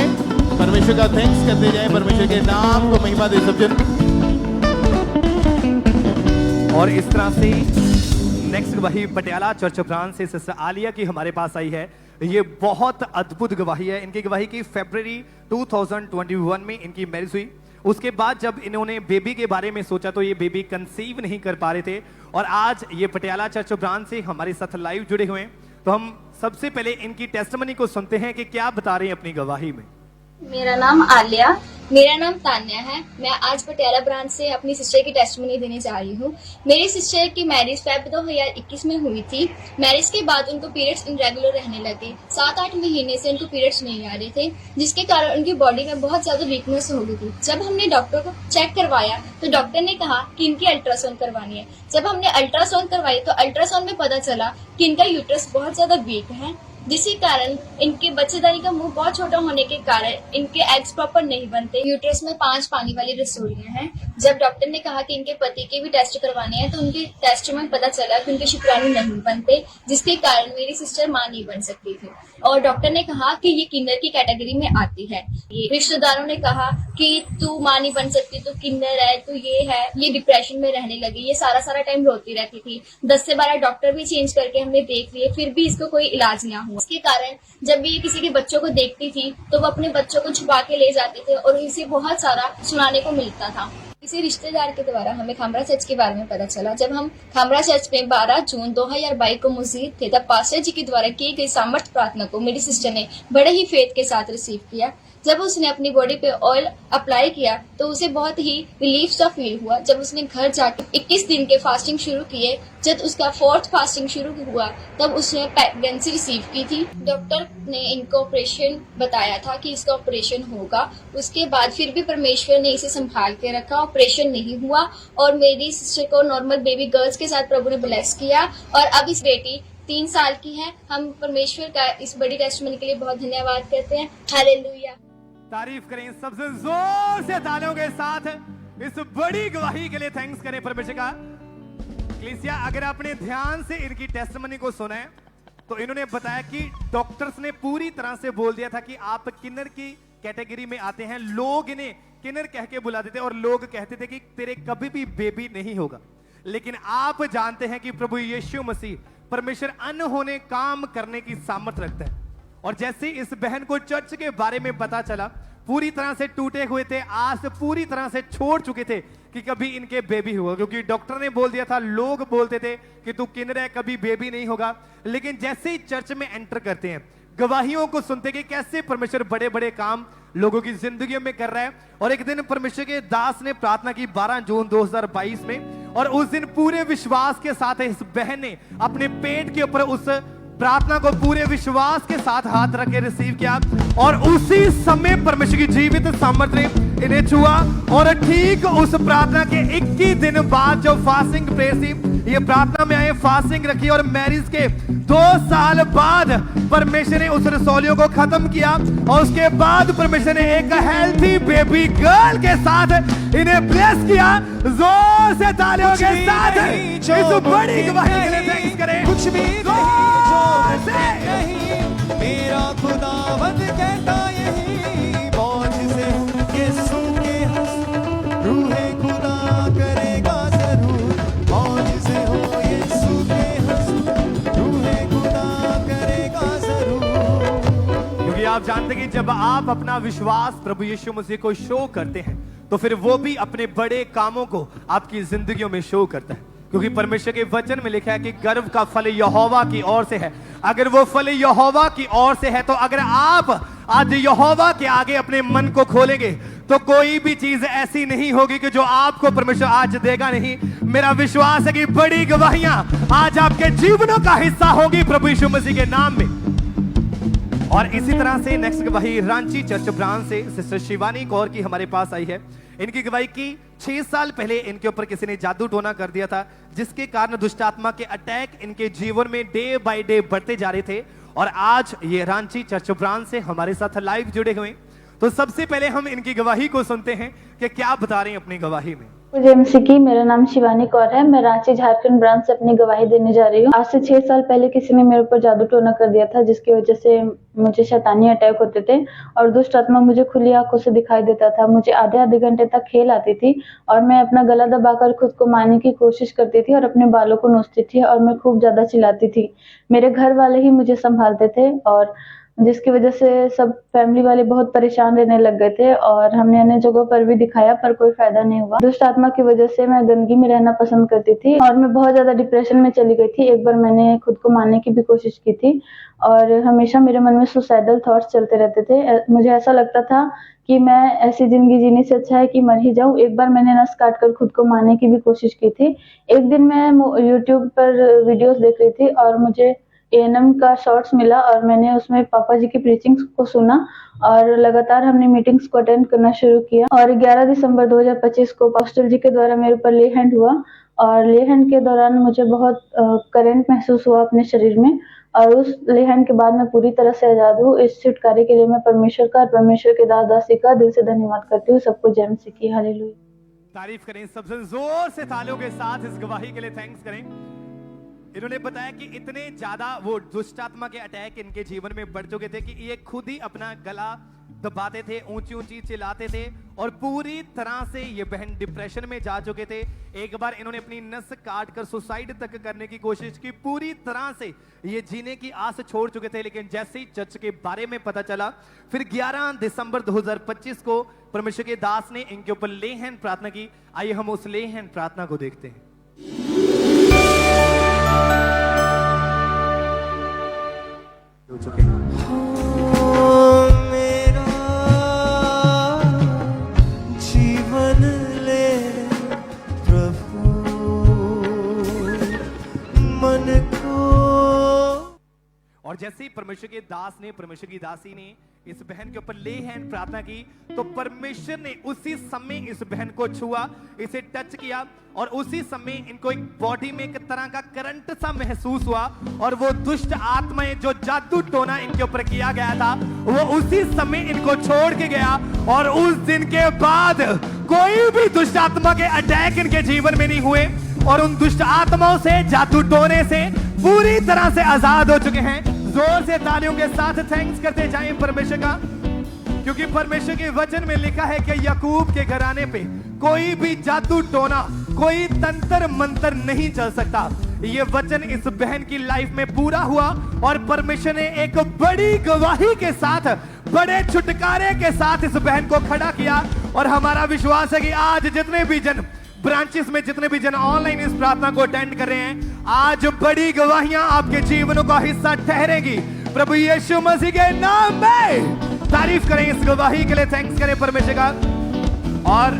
परमेश्वर का थैंक्स करते जाएं। परमेश्वर के नाम को महिमा दे सब जन। और इस तरह से नेक्स्ट गवाही पटियाला चर्च ब्रांच से सिस्टर आलिया की हमारे पास आई है। ये बहुत अद्भुत गवाही है। इनकी गवाही की फरवरी 2021 में इनकी मैरिज हुई। उसके बाद जब इन्होंने बेबी के बारे में सोचा तो ये बेबी कंसीव नहीं कर पा रहे थे, और आज ये पटियाला चर्च ब्रांच से हमारे साथ लाइव जुड़े हुए हैं। तो हम सबसे पहले इनकी टेस्टिमनी को सुनते हैं कि क्या बता रहे हैं अपनी गवाही में। मेरा नाम आलिया, मेरा नाम तान्या है। मैं आज पटियाला ब्रांच से अपनी सिस्टर की टेस्टिमनी देने जा रही हूँ। मेरी सिस्टर की मैरिज फेब 2021 में हुई थी। मैरिज के बाद उनको पीरियड्स इरेगुलर रहने लगे। 7-8 महीने से उनको पीरियड्स नहीं आ रहे थे, जिसके कारण उनकी बॉडी में बहुत ज्यादा वीकनेस हो गई थी। जब हमने डॉक्टर को चेक करवाया तो डॉक्टर ने कहा कि इनकी अल्ट्रासाउंड करवानी है। जब हमने अल्ट्रासाउंड करवाई तो अल्ट्रासाउंड में पता चला कि इनका यूट्रस बहुत ज्यादा वीक है, जिसके कारण इनके बच्चेदानी का मुंह बहुत छोटा होने के कारण इनके एग्स प्रॉपर नहीं बनते। यूट्रस में 5 पानी वाली रसोलियां हैं। जब डॉक्टर ने कहा कि इनके पति के भी टेस्ट करवाने हैं तो उनके टेस्ट में पता चला कि उनके शुक्राणु नहीं बनते, जिसके कारण मेरी सिस्टर मां नहीं बन सकती थी। और डॉक्टर ने कहा कि ये किन्नर की कैटेगरी में आती है। ये रिश्तेदारों ने कहा कि तू मां नहीं बन सकती, तू किन्नर है, तू ये है। ये डिप्रेशन में रहने लगी। ये सारा टाइम रोती रहती थी। 10 से 12 डॉक्टर भी चेंज करके हमने देख लिए, फिर भी इसको कोई इलाज ना हुआ। इसके कारण जब भी ये किसी के बच्चों को देखती थी तो वो अपने बच्चों को छुपा के ले जाते थे और इसे बहुत सारा सुनाने को मिलता था। किसी रिश्तेदार के द्वारा हमें खामरा चर्च के बारे में पता चला। जब हम खामरा चर्च में 12 जून 2022 को मौजूद थे, तब पास्टर जी के द्वारा की गई सामर्थ प्रार्थना को मेरी सिस्टर ने बड़े ही फेथ के साथ रिसीव किया। जब उसने अपनी बॉडी पे ऑयल अप्लाई किया तो उसे बहुत ही रिलीफ सा फील हुआ। जब उसने घर जाकर 21 दिन के फास्टिंग शुरू किए, जब उसका 4th फास्टिंग शुरू हुआ तब उसने प्रेगनेंसी रिसीव की थी। डॉक्टर ने इनको ऑपरेशन बताया था कि इसका ऑपरेशन होगा। उसके बाद फिर भी परमेश्वर ने इसे संभाल के रखा, ऑपरेशन नहीं हुआ और मेरी सिस्टर को नॉर्मल बेबी गर्ल्स के साथ प्रभु ने ब्लेस किया और अब इस बेटी 3 साल की है। हम परमेश्वर का इस बड़ी टेस्टिमनी के लिए बहुत धन्यवाद करते हैं। हालेलुया। तारीफ करें सबसे जोर से तालियों के साथ इस बड़ी गवाही के लिए। थैंक्स करें परमेश्वर का। क्लीसिया, अगर आपने ध्यान से इनकी टेस्टिमनी को सुना है तो इन्होंने बताया कि डॉक्टर्स ने पूरी तरह से बोल दिया था कि आप किन्नर की कैटेगरी में आते हैं। लोग इन्हें किन्नर कह के बुलाते थे और लोग कहते थे कि तेरे कभी भी बेबी नहीं होगा। लेकिन आप जानते हैं कि प्रभु यीशु मसीह परमेश्वर अनहोने काम करने की सामर्थ रखता है। और जैसे इस बहन को चर्च के बारे में पता चला, पूरी तरह से टूटे हुए थे, आस पूरी तरह से छोड़ चुके थे कि कभी इनके बेबी होगा, क्योंकि डॉक्टर ने बोल दिया था, लोग बोलते थे कि तू किन्नर है, कभी बेबी नहीं होगा। लेकिन जैसे ही चर्च में एंटर करते हैं, गवाहियों को सुनते कि कैसे परमेश्वर बड़े बड़े काम लोगों की जिंदगी में कर रहा है। और एक दिन परमेश्वर के दास ने प्रार्थना की 12 जून 2022 में, और उस दिन पूरे विश्वास के साथ इस बहन ने अपने पेट के ऊपर उस प्रार्थना को पूरे विश्वास के साथ हाथ रख के रिसीव किया, और उसी समय परमेश्वर की जीवित सामर्थ्य ने इन्हें छुआ। और ठीक उस प्रार्थना के 21 दिन बाद जो फास्टिंग प्रेयर थी, ये प्रार्थना में आए, फास्टिंग रखी, और मैरिज के 2 साल बाद परमेश्वर ने उस रसौलियों को खत्म किया, और उसके बाद परमेश्वर ने एक हेल्थी बेबी गर्ल के साथ इन्हें ब्लेस किया। जोर से तालियों के साथ इस बड़ी गवाही के लिए थैंक्स करें। कुछ भी जोर से मेरा खुदावंद कहता यही, मौज से यीशु के रूहे खुदा करेगा जरूर, मौज से हो यीशु के रूहे खुदा करेगा जरूर। क्योंकि आप जानते हैं कि जब आप अपना विश्वास प्रभु यीशु मसीह को शो करते हैं, तो फिर वो भी अपने बड़े कामों को आपकी जिंदगियों में शो करता है। क्योंकि परमेश्वर के वचन में लिखा है कि गर्व का फल यहोवा की ओर से है। अगर वो फल यहोवा की ओर से है, तो अगर आप आज यहोवा के आगे अपने मन को खोलेंगे, तो कोई भी चीज ऐसी नहीं होगी कि जो आपको परमेश्वर आज देगा नहीं। मेरा विश्वास है कि बड़ी गवाहियां आज आपके जीवनों का हिस्सा होगी प्रभु यीशु मसीह के नाम में। और इसी तरह से नेक्स्ट गवाही रांची चर्च ब्रांच से सिस्टर शिवानी कौर की हमारे पास आई है। इनकी गवाही की 6 साल पहले इनके ऊपर किसी ने जादू टोना कर दिया था, जिसके कारण दुष्ट आत्मा के अटैक इनके जीवन में डे बाय डे बढ़ते जा रहे थे। और आज ये रांची चर्च ब्रांच से हमारे साथ लाइव जुड़े हुए। तो सबसे पहले हम इनकी गवाही को सुनते हैं कि क्या बता रहे हैं अपनी गवाही में। जेएमसी की, मेरा नाम शिवानी कौर है। मैं रांची झारखंड ब्रांच से अपनी गवाही देने जा रही हूँ। आज से 6 साल पहले किसी ने मेरे ऊपर जादू टोना कर दिया था, जिसकी वजह से मुझे शैतानी अटैक होते थे और दुष्ट आत्मा मुझे खुली आंखों से दिखाई देता था। मुझे आधे घंटे तक खेल आती थी और मैं अपना गला दबाकर खुद को मारने की कोशिश करती थी और अपने बालों को नोचती थी और मैं खूब ज्यादा चिल्लाती थी। मेरे घर वाले ही मुझे संभालते थे और जिसकी वजह से सब फैमिली वाले बहुत परेशान रहने लग गए थे और हमने अन्य जगहों पर भी दिखाया पर कोई फायदा नहीं हुआ। दुष्ट आत्मा की वजह से मैं गंदगी में रहना पसंद करती थी और मैं बहुत ज्यादा डिप्रेशन में चली गई थी। एक बार मैंने खुद को मारने की भी कोशिश की थी और हमेशा मेरे मन में सुसाइडल थॉट्स चलते रहते थे। मुझे ऐसा लगता था कि मैं ऐसी जिंदगी जीने से अच्छा है कि मर ही जाऊं। एक बार मैंने नस काट कर खुद को मारने की भी कोशिश की थी। एक दिन मैं यूट्यूब पर वीडियोस देख रही थी और मुझे एएनएम का शॉर्ट्स मिला और मैंने उसमें पापा जी की प्रीचिंग्स को सुना और लगातार हमने मीटिंग्स को अटेंड करना शुरू किया। और 11 दिसंबर 2025 को पास्टर जी के द्वारा मेरे ऊपर ले हैंड हुआ और ले हैंड के दौरान मुझे बहुत करंट महसूस हुआ अपने शरीर में और उस ले हैंड के बाद मैं पूरी तरह से आजाद हूँ। इस छुटकारे के लिए मैं परमेश्वर का और परमेश्वर के दास दासी का दिल से धन्यवाद करती हूँ। सबको जेएमसी की हालेलुया। तारीफ करें, सबसे जोर से तालियों के साथ इस गवाही के लिए थैंक्स करें। इन्होंने बताया कि इतने ज्यादा वो दुष्ट आत्मा के अटैक इनके जीवन में बढ़ चुके थे कि ये खुद ही अपना गला दबाते थे, ऊंची ऊंची चिल्लाते थे और पूरी तरह से ये बहन डिप्रेशन में जा चुके थे। एक बार इन्होंने अपनी नस काट कर सुसाइड तक करने की कोशिश की। पूरी तरह से ये जीने की आस छोड़ चुके थे, लेकिन जैसे ही चर्च के बारे में पता चला, फिर 11 दिसंबर 2025 को परमेश्वर के दास ने इनके ऊपर ले हैंड प्रार्थना की। आइए हम उस ले हैंड प्रार्थना को देखते हैं। मेरा जीवन ले प्रभु मन को। और जैसे ही परमेश्वर के दास ने, परमेश्वर की दासी ने इस बहन के ऊपर ले हैंड प्रार्थना की, तो परमेश्वर ने उसी समय इस बहन को छुआ, इसे टच किया और उसी समय इनको एक बॉडी में एक तरह का करंट सा महसूस हुआ और वो दुष्ट आत्माएं जो जादू टोना इनके ऊपर किया गया था वो उसी समय इनको छोड़ के गया। और उस दिन के बाद कोई भी दुष्ट आत्मा के अटैक इनके जीवन में नहीं हुए और उन दुष्ट आत्माओं से, जादू टोने से पूरी तरह से आजाद हो चुके हैं। जोर से तालियों के साथ थैंक्स करते जाएं परमेश्वर का, क्योंकि परमेश्वर के वचन में लिखा है कि याकूब के घराने पे कोई भी जादू टोना, कोई तंत्र मंत्र नहीं चल सकता। ये वचन इस बहन की लाइफ में पूरा हुआ और परमेश्वर ने एक बड़ी गवाही के साथ, बड़े छुटकारे के साथ इस बहन को खड़ा किया। और हमारा विश्वास है कि आज जितने भी जन ब्रांचेस में, जितने भी जन ऑनलाइन इस प्रार्थना को अटेंड कर रहे हैं, आज बड़ी गवाहियां आपके जीवनों का हिस्सा ठहरेगी प्रभु यीशु मसीह के नाम में। तारीफ करें इस गवाही के लिए, थैंक्स करें परमेश्वर का। और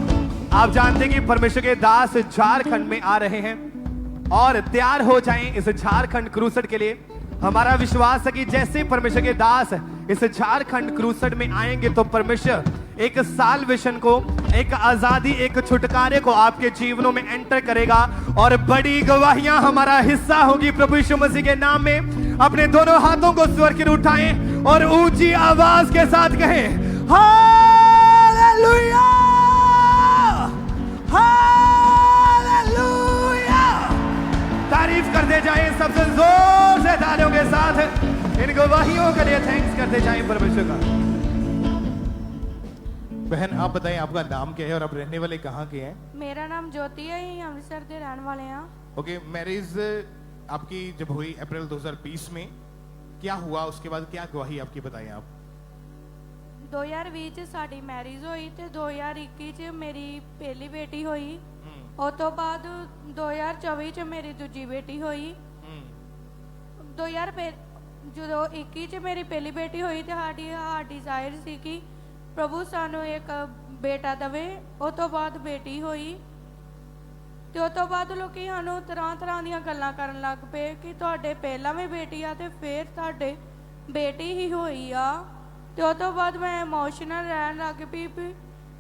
आप जानते हैं कि परमेश्वर के दास झारखंड में आ रहे हैं और तैयार हो जाएं इस झारखंड क्रूसेड के लिए। हमारा विश्वास है कि जैसे परमेश्वर के दास इस झारखंड क्रूसेड में आएंगे तो परमेश्वर एक साल्वेशन को, एक आजादी, एक छुटकारे को आपके जीवनों में एंटर करेगा और बड़ी गवाहियां हमारा हिस्सा होगी प्रभु यीशु मसीह के नाम में। अपने दोनों हाथों को स्वर की उठाएं और ऊंची आवाज के साथ कहें हालेलुया, हालेलुया। तारीफ करते जाएं सबसे जोर से तालियों के साथ। इन गवाहियों के लिए थैंक्स करते जाएं परमेश्वर का। बहन आप बताएं आपका नाम क्या है और आप रहने वाले कहाँ के हैं? मेरा नाम ज्योति है, यही अमृतसर के रहने वाले हैं। ओके, मैरिज आपकी जब हुई अप्रैल 2020 में, क्या हुआ उसके बाद, क्या गवाही आपकी बताएं आप? 2020 ਚ ਸਾਡੀ ਮੈਰਿਜ ਹੋਈ ਤੇ 2021 ਚ ਮੇਰੀ ਪਹਿਲੀ ਬੇਟੀ ਹੋਈ। ਉਸ ਤੋਂ ਬਾਅਦ 2024 ਚ ਮੇਰੀ ਦੂਜੀ ਬੇਟੀ ਹੋਈ। ਜਦੋਂ 21 ਚ ਮੇਰੀ ਪਹਿਲੀ ਬੇਟੀ ਹੋਈ ਤੇ ਸਾਡੀ ਡਿਜ਼ਾਇਰ ਸੀ ਕਿ ਪ੍ਰਭੂ ਸਾਨੂੰ ਇੱਕ ਬੇਟਾ ਦੇਵੇ। ਉਸ ਤੋਂ ਬਾਅਦ ਬੇਟੀ ਹੋਈ ਤੇ ਉਸ ਤੋਂ ਬਾਅਦ ਲੋਕੀ ਸਾਨੂੰ ਤਰ੍ਹਾਂ ਦੀਆਂ ਗੱਲਾਂ ਕਰਨ ਲੱਗ ਪਏ ਕਿ ਤੁਹਾਡੇ ਪਹਿਲਾਂ ਵੀ ਬੇਟੀ ਆ ਤੇ ਫਿਰ ਤੁਹਾਡੇ ਬੇਟੀ ਹੀ ਹੋਈ ਆ। ਤੇ ਉਸ ਤੋਂ ਬਾਅਦ ਮੈਂ ਇਮੋਸ਼ਨਲ ਰਹਿਣ ਲੱਗ ਪਈ,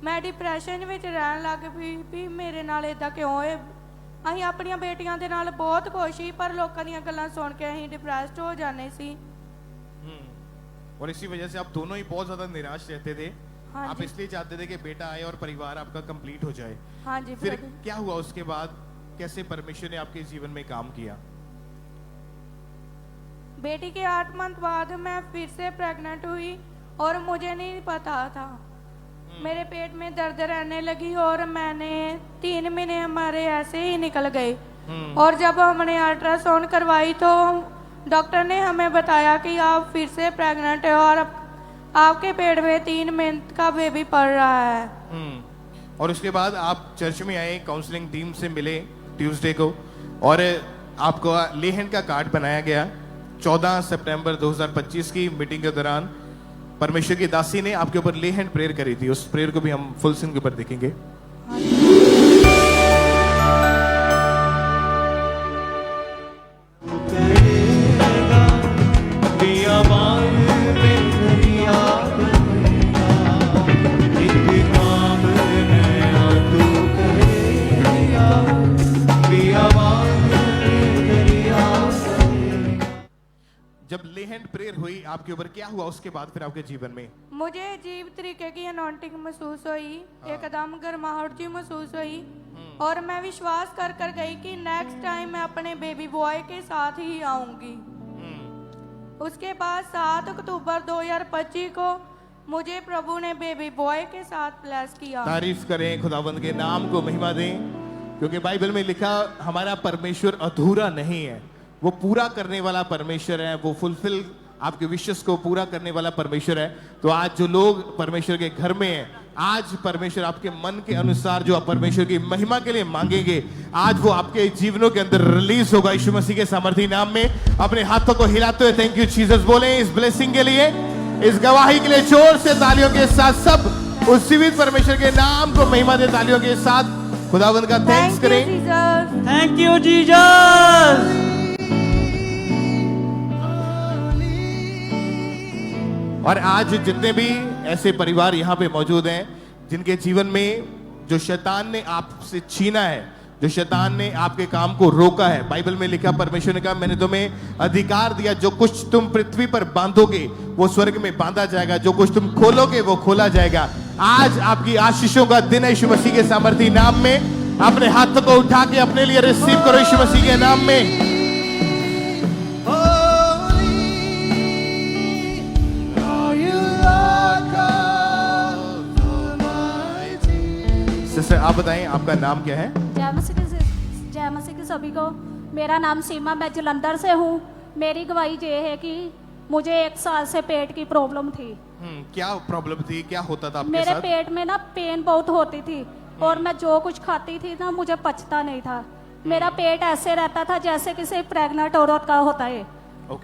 ਮੈਂ ਡਿਪਰੈਸ਼ਨ ਵਿੱਚ ਰਹਿਣ ਲੱਗ ਪਈ ਵੀ ਮੇਰੇ ਨਾਲ ਇਦਾਂ ਕਿਉਂ ਹੋਏ। ਅਸੀਂ ਆਪਣੀਆਂ ਬੇਟੀਆਂ ਦੇ ਨਾਲ ਬਹੁਤ ਖੁਸ਼ ਸੀ ਪਰ ਲੋਕਾਂ ਦੀਆਂ ਗੱਲਾਂ ਸੁਣ ਕੇ ਅਸੀਂ ਡਿਪਰੈਸਡ ਹੋ ਜਾਂਦੇ ਸੀ। और इसी वजह से आप दोनों ही बहुत ज्यादा निराश रहते थे। हाँ आप इसलिए चाहते थे कि बेटा आए और परिवार आपका कंप्लीट हो जाए। हाँ जी। फिर क्या हुआ उसके बाद, कैसे परमेश्वर ने आपके जीवन में काम किया? बेटी के 8 मंथ बाद मैं फिर से प्रेग्नेंट हुई और मुझे नहीं पता था। मेरे पेट में दर्द रहने लगी और मैंने 3 महीने हमारे ऐसे ही निकल गए। और जब हमने अल्ट्रासाउंड करवाई तो डॉक्टर ने हमें बताया कि आप फिर से प्रेग्नेंट है और आपके पेट में 3 महीने का बेबी पड़ रहा है। और उसके बाद आप चर्च में आए, काउंसलिंग टीम से मिले ट्यूसडे को और आपको लेहन का कार्ड बनाया गया। 14 सितंबर 2025 की मीटिंग के दौरान परमेश्वर की दासी ने आपके ऊपर लेहन प्रेयर करी थी। उस प्रेयर को भी हम फुल स्क्रीन के ऊपर देखेंगे। जब लेहन प्रेयर हुई आपके ऊपर, क्या हुआ उसके बाद फिर आपके जीवन में? मुझे अजीब तरीके की अनॉइंटिंग महसूस हुई, एकदम गर्माहट जी महसूस हुई और मैं विश्वास कर गई कि नेक्स्ट टाइम मैं अपने बेबी बॉय के साथ ही आऊंगी। उसके बाद 7 अक्टूबर 2025 को मुझे प्रभु ने बेबी बॉय के साथ ब्लेस किया। तारीफ करें, खुदावंद के नाम को महिमा दें, क्योंकि बाइबल में लिखा हमारा परमेश्वर अधूरा नहीं है, वो पूरा करने वाला परमेश्वर है। वो फुलफिल आपके विशेष को पूरा करने वाला परमेश्वर है। तो आज जो लोग परमेश्वर के घर में हैं, आज परमेश्वर आपके मन के अनुसार जो आप परमेश्वर की महिमा के लिए मांगेंगे, आज वो आपके जीवनों के अंदर रिलीज होगा यीशु मसीह के सामर्थी नाम में। अपने हाथों को हिलाते हुए थैंक यू जीसस बोले इस ब्लेसिंग के लिए, इस गवाही के लिए जोर से तालियों के साथ सब उस जीवित परमेश्वर के नाम को महिमा दे। तालियों के साथ खुदावंद का थैंक्स करें। Thank you Jesus. और आज जितने भी ऐसे परिवार यहाँ पे मौजूद हैं जिनके जीवन में जो शैतान ने आपसे छीना है, जो शैतान ने आपके काम को रोका है, बाइबल में लिखा परमेश्वर ने कहा मैंने तुम्हें अधिकार दिया, जो कुछ तुम पृथ्वी पर बांधोगे वो स्वर्ग में बांधा जाएगा, जो कुछ तुम खोलोगे वो खोला जाएगा। आज आपकी आशीषों का दिन है यीशु मसीह के सामर्थी नाम में। अपने हाथों को उठा के अपने लिए रिसीव करो यीशु मसीह के नाम में। सिस्टर आप बताएं आपका नाम क्या है? जय मसीह की सभी को। मेरा नाम सीमा, मैं जलंधर से हूँ। मेरी गवाही ये है कि मुझे 1 साल से पेट की प्रॉब्लम थी। क्या प्रॉब्लम थी, क्या होता था आपके मेरे साथ? पेट में ना पेन बहुत होती थी और मैं जो कुछ खाती थी ना मुझे पचता नहीं था। मेरा पेट ऐसे रहता था जैसे किसी प्रेग्नेंट औरत का होता है।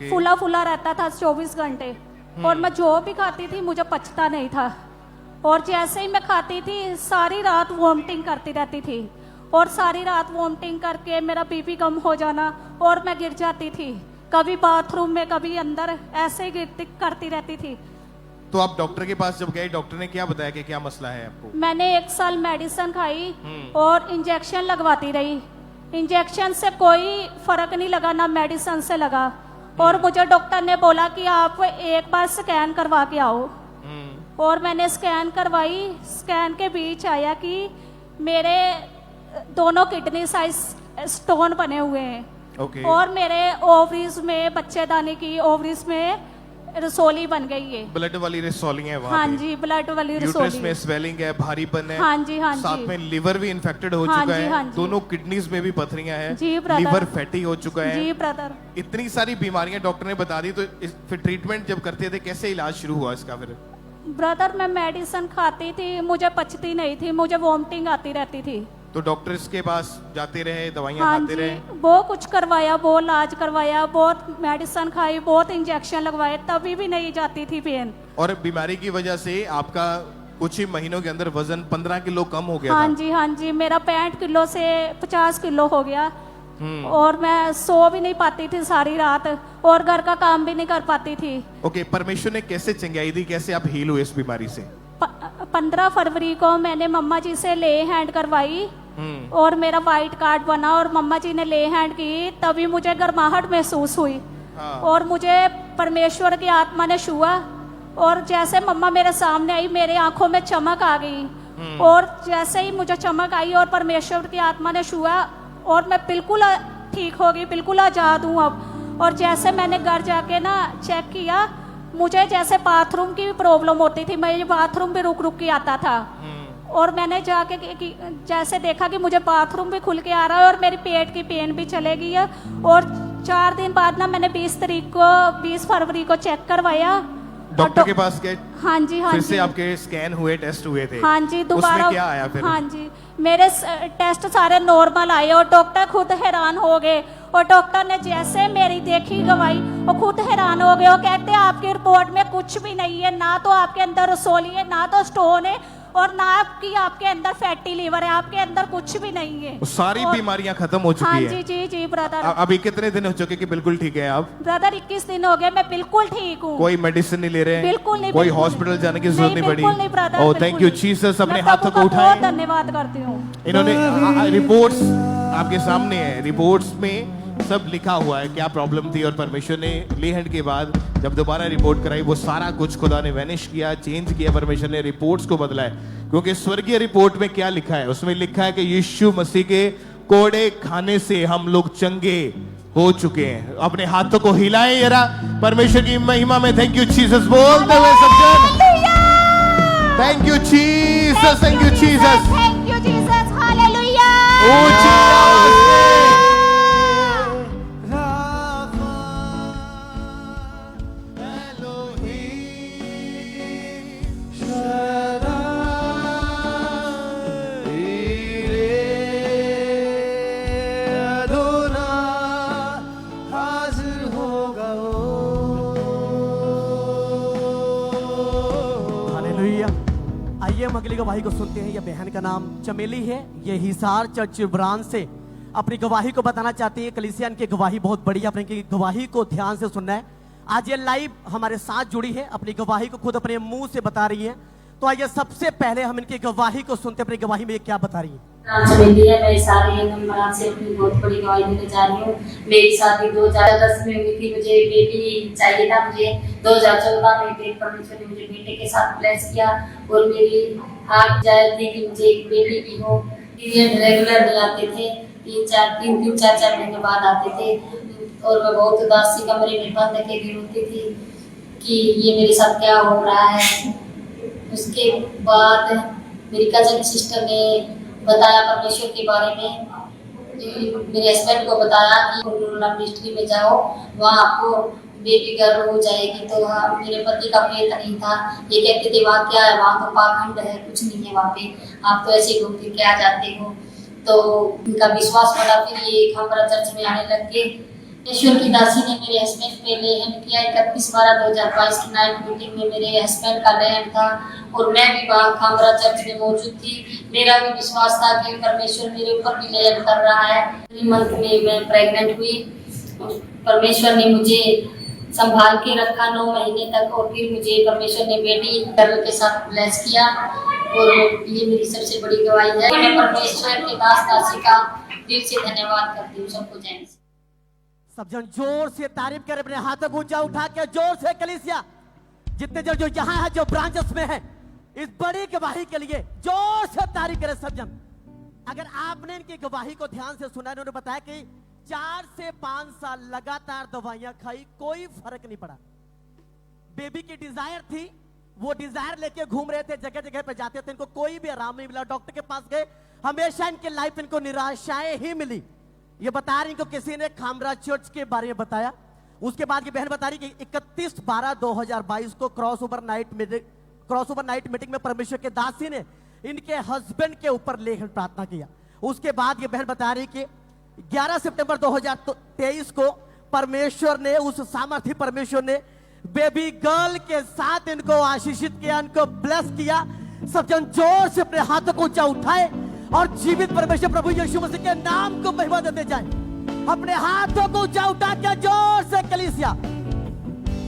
फूला फूला रहता था 24 घंटे। और मैं जो भी खाती थी मुझे पचता नहीं था, और जैसे ही मैं खाती थी सारी रात वॉमिटिंग करती रहती थी, और सारी रात वॉमिटिंग करके मेरा बीपी कम हो जाना, और मैं गिर जाती थी, कभी बाथरूम में कभी अंदर, ऐसे ही गिरती करती रहती थी। तो आप डॉक्टर के पास जब गए, डॉक्टर ने क्या बताया कि क्या मसला है आपको? मैंने 1 साल मेडिसिन खाई और इंजेक्शन लगवाती रही, इंजेक्शन से कोई फर्क नहीं लगा, ना मेडिसिन से लगा। और मुझे डॉक्टर ने बोला कि आप एक बार स्कैन करवा के आओ, और मैंने स्कैन करवाई। स्कैन के बीच आया कि मेरे दोनों किडनी साइज स्टोन बने हुए हैं, और मेरे ओवरीज में, बच्चेदानी की ओवरीज में रसोली बन गई है, ब्लड वाली रसोली है वहाँ हाँ पे। जी, ब्लड वाली यूट्रस रसोली में स्वेलिंग है, भारीपन है, हाँ जी, हाँ साथ जी, में लिवर भी इन्फेक्टेड हो हाँ चुका जी, है, हाँ जी। दोनों किडनीज में भी पथरियां हैं, जी ब्रदर, लिवर फैटी हो चुका है, जी ब्रदर। इतनी सारी बीमारियां डॉक्टर ने बता दी, तो फिर ट्रीटमेंट जब करते थे कैसे इलाज शुरू हुआ इसका फिर? ब्रदर मैं मेडिसिन खाती थी, मुझे पचती नहीं थी, मुझे वॉमिटिंग आती रहती थी। तो डॉक्टर्स के पास जाते रहे, दवाइयां हाँ खाते जी, रहे? वो कुछ करवाया, वो इलाज करवाया, बहुत मेडिसिन खाई, बहुत इंजेक्शन लगवाए, तभी भी नहीं जाती थी पेन। और बीमारी की वजह से आपका कुछ ही महीनों के अंदर वजन 15 किलो कम हो गया हाँ था? जी, हाँ जी, मेरा 65 किलो से 50 किलो हो गया, और मैं सो भी नहीं पाती थी सारी रात, और घर का काम भी नहीं कर पाती थी। ओके, परमेश्वर ने कैसे चंगाई दी, कैसे आप हील हुए इस बीमारी से? 15 फरवरी को मैंने मम्मा जी से ले हैंड करवाई, और मेरा वाइट कार्ड बना, और मम्मा जी ने ले हैंड की, तभी मुझे गर्माहट महसूस हुई, और मुझे परमेश्वर की आत्मा ने छुआ, और जैसे मम्मा मेरे सामने आई मेरे आंखों में चमक आ गई, और जैसे ही मुझे चमक आई और परमेश्वर की आत्मा ने छुआ, और मैं बिल्कुल ठीक हो गई, बिल्कुल आजाद हूँ अब। और जैसे मैंने घर जाके ना चेक किया, मुझे जैसे बाथरूम की भी प्रॉब्लम होती थी, मैं बाथरूम भी रुक रुक के आता था, और मैंने जाके जैसे देखा कि मुझे बाथरूम भी खुल के आ रहा है, और मेरी पेट की पेन भी चले गई है। और 4 दिन बाद ना मैंने 20 फरवरी को चेक करवाया डॉक्टर के पास गए? हाँ जी, हाँ फिर जी, से आपके स्कैन हुए, टेस्ट हुए थे? हाँ जी, दोबारा। उसमें क्या आया फिर? हाँ जी, मेरे टेस्ट सारे नॉर्मल आए, और डॉक्टर खुद हैरान हो गए, और डॉक्टर ने जैसे मेरी देखी गवाही, वो खुद हैरान हो गए, वो कहते हैं आपकी रिपोर्ट में कुछ भी नहीं है, ना तो आपके अंदर रसोली है, ना तो स्टोन है, और ना आपके अंदर फैटी लीवर है, आपके अंदर कुछ भी नहीं है, सारी बीमारियां खत्म हो चुकी हाँ है? जी, जी जी ब्रदर। अभी कितने दिन हो चुके कि बिल्कुल ठीक है आप? ब्रदर 21 दिन हो गए, मैं बिल्कुल ठीक हूँ, कोई मेडिसिन नहीं ले रहे हैं? बिल्कुल नहीं, कोई बिल्कुल हॉस्पिटल जाने की जरूरत नहीं पड़ी? नहीं brother, oh thank you Jesus. अपने हाथों को बहुत उठाएं। धन्यवाद करती हूँ। इन्होंने रिपोर्ट्स आपके सामने है, रिपोर्ट्स में सब लिखा हुआ है क्या प्रॉब्लम थी, और परमेश्वर ने ले हैंड के बाद जब दोबारा रिपोर्ट कराई, वो सारा कुछ खुदा ने वैनिश किया, चेंज किया, परमेश्वर ने रिपोर्ट्स को बदला है। क्योंकि स्वर्गीय रिपोर्ट में क्या लिखा है? उसमें लिखा है कि यीशु मसीह के कोड़े खाने से हम लोग चंगे हो चुके हैं। अपने हाथों को हिलाएं जरा परमेश्वर की महिमा में। थैंक यू जीसस बोलते हुए सब जन thank you Jesus, thank you Jesus, thank you Jesus, hallelujah. ऊंची आवाज से हालेलुया। आइए हम अगली गवाही को सुनते हैं। यह बहन का नाम चमेली है, ये हिसार चर्च ब्रांच से अपनी गवाही को बताना चाहती है। कलीसिया की गवाही बहुत बड़ी है, अपनी गवाही को ध्यान से सुनना है। आज ये लाइव हमारे साथ जुड़ी है, अपनी गवाही को खुद अपने मुंह से बता रही है। तो आइए सबसे पहले हम इनकी गवाही को सुनते हैं, अपनी गवाही में ये क्या बता रही है। नाम चमेली है, मैं सारे नंबर से अपनी बहुत बड़ी गवाही देने जा रही हूँ। मेरी शादी 2010 में हुई थी, मुझे बेटी चाहिए था। मुझे 2014 में परमेश्वर ने मुझे बेटे के साथ ब्लेस किया, और मेरी हाथ जाए थी कि मुझे एक बेटी भी हो। पीरियड रेगुलर नहीं आते थे, 3-4 महीने बाद आते थे, और मैं बहुत उदास सी कमरे में बंद अकेली रोती थी कि ये मेरे साथ क्या हो रहा है। उसके बाद मेरी कजन सिस्टर ने बताया परमेश्वर के बारे में, मेरे हस्बैंड को बताया कि मिनिस्ट्री में जाओ, वहाँ आपको बेबी गर्ल हो जाएगी। तो हाँ, मेरे पति का पेट नहीं था। ये कहते थे वहाँ क्या है, वहाँ तो पाखंड है, कुछ नहीं है वहाँ पे, आप तो ऐसे घूम के आ जाते हो। तो उनका विश्वास बढ़ा, फिर ये हमारा चर्च में आने लग गए। ईश्वर की दासी ने मेरे हस्बैंड पे लेहन किया। 31/12/2022 की नाइट मीटिंग में मेरे हस्बैंड का लेहन था और मैं भी वहाँ खामरा चर्च में मौजूद थी। मेरा भी विश्वास था कि परमेश्वर मेरे ऊपर भी लेहन कर रहा है। 3 मंथ में मैं प्रेग्नेंट हुई। परमेश्वर ने मुझे संभाल के रखा 9 महीने तक और फिर मुझे परमेश्वर ने बेटी गर्ल के साथ ब्लेस किया और ये मेरी सबसे बड़ी गवाही है। मैं परमेश्वर के दासी का दिल से धन्यवाद करती हूँ। सबको जय। सब जन जोर से तारीफ करें, अपने हाथों को ऊंचा उठा के जोर से कलीसिया जितने जन जो यहाँ है, जो ब्रांचेस में है, इस बड़ी गवाही के लिए जोर से तारीफ करें सब जन। अगर आपने इनकी गवाही को ध्यान से सुना, इन्होंने बताया कि 4 से 5 साल लगातार दवाइयां खाई, कोई फर्क नहीं पड़ा। बेबी की डिजायर थी, वो डिजायर लेके घूम रहे थे, जगह जगह पे जाते थे, इनको कोई भी आराम नहीं मिला। डॉक्टर के पास गए, हमेशा इनके लाइफ इनको निराशाएं ही मिली। ये बता रही को किसी ने खामरा चर्च के बारे में बताया। उसके बाद की बहन बता रही कि 31/12/2022 को क्रॉस ओवर नाइट मीटिंग में परमेश्वर के दासी ने इनके हस्बैंड के ऊपर लेखन प्रार्थना किया। उसके बाद ये बहन बता रही कि 11 सितंबर 2023 को परमेश्वर ने, उस सामर्थ्य परमेश्वर ने बेबी गर्ल के साथ इनको आशीषित किया, इनको ब्लेस किया। सब जन जोर से अपने हाथों को ऊंचा उठाए और जीवित परमेश्वर प्रभु यीशु मसीह के नाम को महिमा देते जाए। अपने हाथों को ऊंचा उठा के जोर से कलीसिया।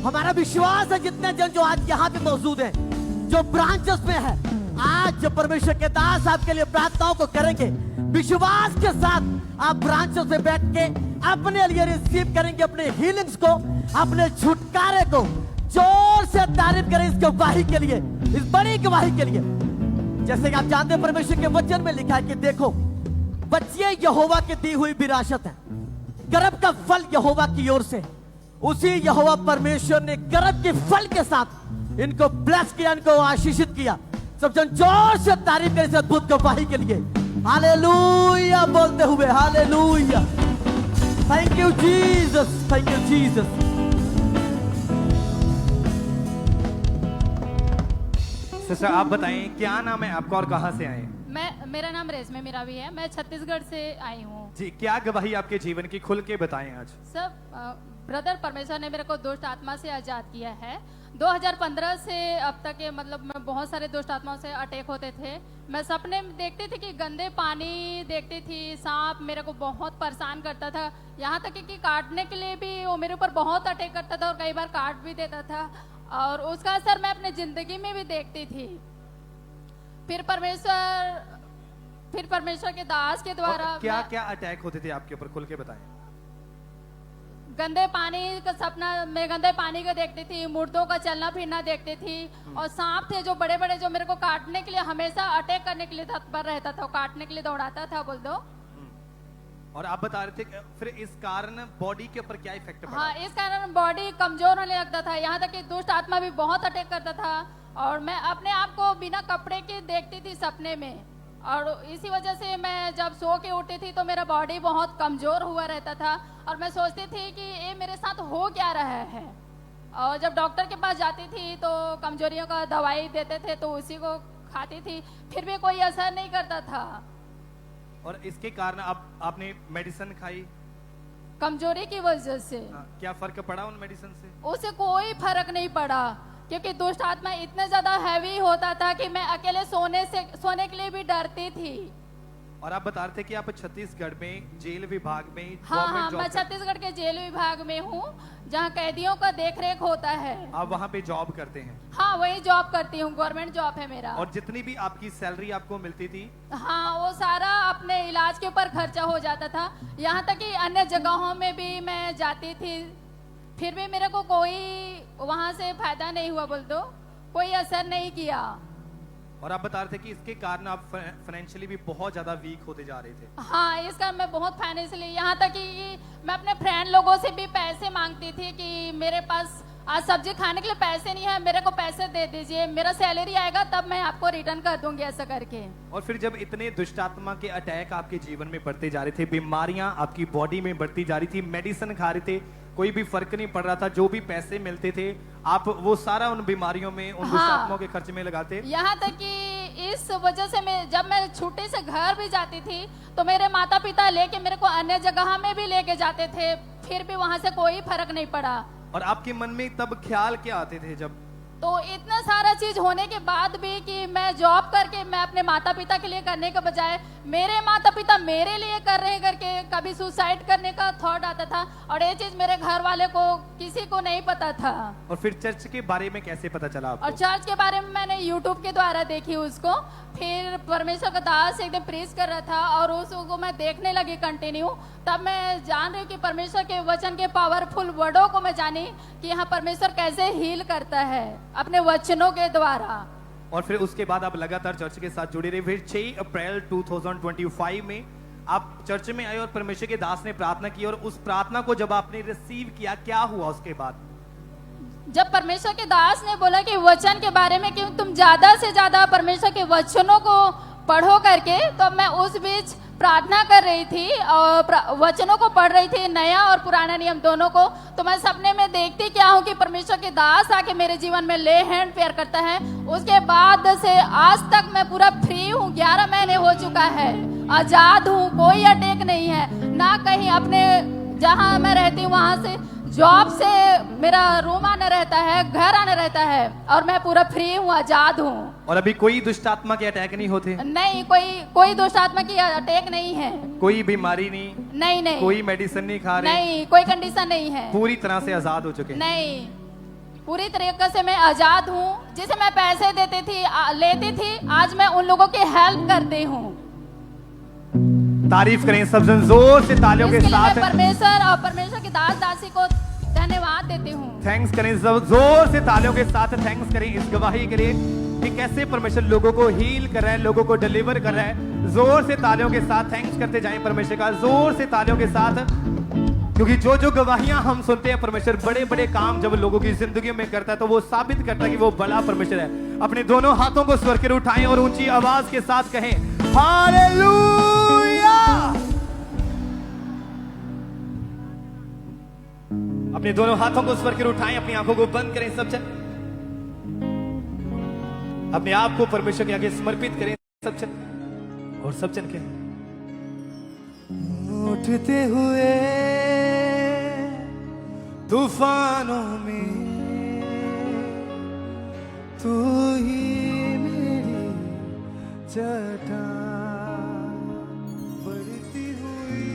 हमारा विश्वास है जितने जन जो आज यहाँ पे मौजूद हैं, जो ब्रांचेस में है, आज जो परमेश्वर के दास आपके लिए प्रार्थनाओं को करेंगे, विश्वास के साथ आप ब्रांचेस में बैठ के अपने लिए रिसीव करेंगे अपने हीलिंग्स को, अपने छुटकारे को। जोर से तारीफ करें इस गवाही के लिए, इस बड़ी गवाही के लिए। जैसे कि आप जानते हैं परमेश्वर के वचन में लिखा है कि देखो, बच्चे यहोवा की दी हुई विरासत है, गर्भ का फल यहोवा की ओर से। उसी यहोवा परमेश्वर ने गर्भ के फल के साथ इनको ब्लेस किया, इनको आशीषित किया। सब जन जोर से तारीफ करें इस अद्भुत गवाही के लिए। हालेलुया बोलते हुए, hallelujah. Thank you Jesus, thank you Jesus. Sister आप बताएं क्या नाम है आपका और कहां से आए? मेरा नाम रेशमे मीरा भी है, मैं छत्तीसगढ़ से आई हूँ। जी, क्या गवाही आपके जीवन की, खुल के बताएं आज। सब ब्रदर, परमेश्वर ने मेरे को दुष्ट आत्मा से आजाद किया है। 2015 से अब तक के मतलब मैं बहुत सारे दुष्ट आत्माओं से अटैक होते थे। मैं सपने में देखती थी कि गंदे पानी देखती थी, सांप मेरे को बहुत परेशान करता था, यहाँ तक कि काटने के लिए भी वो मेरे ऊपर बहुत अटैक करता था और कई बार काट भी देता था। और उसका असर मैं अपने जिंदगी में भी देखती थी। फिर परमेश्वर के दास के द्वारा क्या क्या अटैक होते थे आपके ऊपर, खुल के बताएं। गंदे पानी का सपना, मैं गंदे पानी को देखती थी, मुर्दों का चलना फिरना देखती थी, और सांप थे जो बड़े बड़े, जो मेरे को काटने के लिए हमेशा अटैक करने के लिए तत्पर रहता था, काटने के लिए दौड़ाता था बोल दो। और आप बता रहे थे फिर इस कारण बॉडी के ऊपर क्या इफेक्ट पड़ा? हाँ, इस कारण बॉडी कमजोर होने लगता था, यहाँ तक कि दुष्ट आत्मा भी बहुत अटैक करता था। और मैं अपने आप को बिना कपड़े के देखती थी सपने में, और इसी वजह से मैं जब सो के उठती थी तो मेरा बॉडी बहुत कमजोर हुआ रहता था, और मैं सोचती थी कि ये मेरे साथ हो क्या रहा है। और जब डॉक्टर के पास जाती थी तो कमजोरियों का दवाई देते थे तो उसी को खाती थी, फिर भी कोई असर नहीं करता था। और इसके कारण आपने मेडिसिन खाई कमजोरी की वजह से। क्या फर्क पड़ा उन मेडिसिन से? उससे कोई फर्क नहीं पड़ा, क्योंकि दुष्ट आत्मा इतने ज्यादा हैवी होता था कि मैं अकेले सोने के लिए भी डरती थी। और आप बता रहे थे कि आप छत्तीसगढ़ में जेल विभाग में हाँ, मैं छत्तीसगढ़ के जेल विभाग में हूँ, जहाँ कैदियों का देखरेख होता है। आप वहाँ पे जॉब करते हैं? हाँ, वही जॉब करती हूँ, गवर्नमेंट जॉब है मेरा। और जितनी भी आपकी सैलरी आपको मिलती थी? हाँ, वो सारा अपने इलाज के ऊपर खर्चा हो जाता था। यहाँ तक कि अन्य जगहों में भी मैं जाती थी, फिर भी मेरे को कोई वहाँ से फायदा नहीं हुआ बोल दो, कोई असर नहीं किया। और आप बता रहे थे कि इसके कारण आप फाइनेंशियली भी बहुत ज्यादा वीक होते जा रहे थे? हाँ, इस कारण मैं बहुत फाइनेंशियली, यहाँ तक कि मैं अपने फ्रेंड लोगों से भी पैसे मांगती थी कि मेरे पास आज सब्जी खाने के लिए पैसे नहीं है, मेरे को पैसे दे दीजिए, मेरा सैलरी आएगा तब मैं आपको रिटर्न कर दूंगी, ऐसा करके। और फिर जब इतने दुष्ट आत्मा के अटैक आपके जीवन में बढ़ते जा रहे थे, बीमारियां आपकी बॉडी में बढ़ती जा रही थी, मेडिसिन खा रहे थे, कोई भी फर्क नहीं पड़ रहा था, जो भी पैसे मिलते थे आप वो सारा उन बीमारियों में, उन दुष्ट आत्माओं के खर्च में लगाते। यहाँ तक कि इस वजह से जब मैं छुट्टी से घर भी जाती थी तो मेरे माता पिता लेके मेरे को अन्य जगह में भी लेके जाते थे, फिर भी वहां से कोई फर्क नहीं पड़ा। और आपके मन में तब ख्याल क्या आते थे जब? तो इतना सारा चीज होने के बाद भी कि मैं जॉब करके मैं अपने माता पिता के लिए करने के बजाय मेरे माता पिता मेरे लिए कर रहे हैं करके कभी सुसाइड करने का थॉट आता था, और ये चीज मेरे घर वाले को किसी को नहीं पता था। और फिर चर्च के बारे में कैसे पता चला आपको? और चर्च के बारे में मैंने यूट्यूब के द्वारा देखी उसको, फिर परमेश्वर का दास एकदम प्रेस कर रहा था और उसको मैं देखने लगी कंटिन्यू, तब मैं जान रही हूँ कि परमेश्वर के वचन के पावरफुल वर्डों को मैं जानी कि यहाँ परमेश्वर कैसे हील करता है अपने वचनों के द्वारा। और फिर उसके बाद आप लगातार चर्च के साथ जुड़े रहे। फिर 6 अप्रैल 2025 में आप चर्च में आए और परमेश्वर के दास ने प्रार्थना की, और उस प्रार्थना को जब आपने रिसीव किया, क्या हुआ उसके बाद? जब परमेश्वर के दास ने बोला कि वचन के बारे में कि तुम ज्यादा से ज्यादा परमेश्वर के वचनों को पढ़ो करके, तो मैं उस बीच प्रार्थना कर रही थी और वचनों को पढ़ रही थी, नया और पुराना नियम दोनों को। तो मैं सपने में देखती क्या हूँ कि परमेश्वर के दास आके मेरे जीवन में ले हैंड प्यार करता है। उसके बाद से आज तक मैं पूरा फ्री हूँ, 11 महीने हो चुका है, आजाद हूँ, कोई अटैक नहीं है ना कहीं। अपने जहाँ मैं रहती हूँ वहां से जॉब से मेरा रूम आना रहता है, घर आना रहता है, और मैं पूरा फ्री हूँ, आजाद हूँ। और अभी कोई दुष्ट आत्मा के अटैक नहीं होते? नहीं, कोई दुष्ट आत्मा की अटैक नहीं है। कोई बीमारी नहीं? नहीं। कोई मेडिसिन नहीं खा रहे? नहीं, कोई कंडीशन नहीं है। पूरी तरह से आजाद हो चुके? नहीं, पूरी तरीके से मैं आजाद हूँ। जिसे मैं पैसे लेती थी, आज मैं उन लोगों की हेल्प करती हूँ। तारीफ करें सब जन जोर से तालियों के साथ। परमेश्वर और परमेश्वर के दास दासी को धन्यवाद देती हूँ। थैंक्स करें जोर से तालियों के साथ। थैंक्स करें इस गवाही के लिए कि कैसे परमेश्वर लोगों को हील कर रहा है, लोगों को डिलीवर कर रहा है। जोर से तालियों के साथ थैंक्स करते जाएं परमेश्वर का, जोर से तालियों के साथ। क्योंकि जो गवाहियां हम सुनते हैं, परमेश्वर बड़े बड़े काम जब लोगों की जिंदगी में करता है तो वो साबित करता है कि वो बड़ा परमेश्वर है। अपने दोनों हाथों को स्वर पर उठाएं और ऊंची आवाज के साथ कहें हालेलुया। अपने दोनों हाथों को स्वर पर उठाएं, अपनी आंखों को बंद करें, सब जन अपने आप को परमेश्वर के आगे समर्पित करें, सब जन। और सब जन कहें उठते हुए तूफानों में तू ही मेरी चट्टान, बढ़ती हुई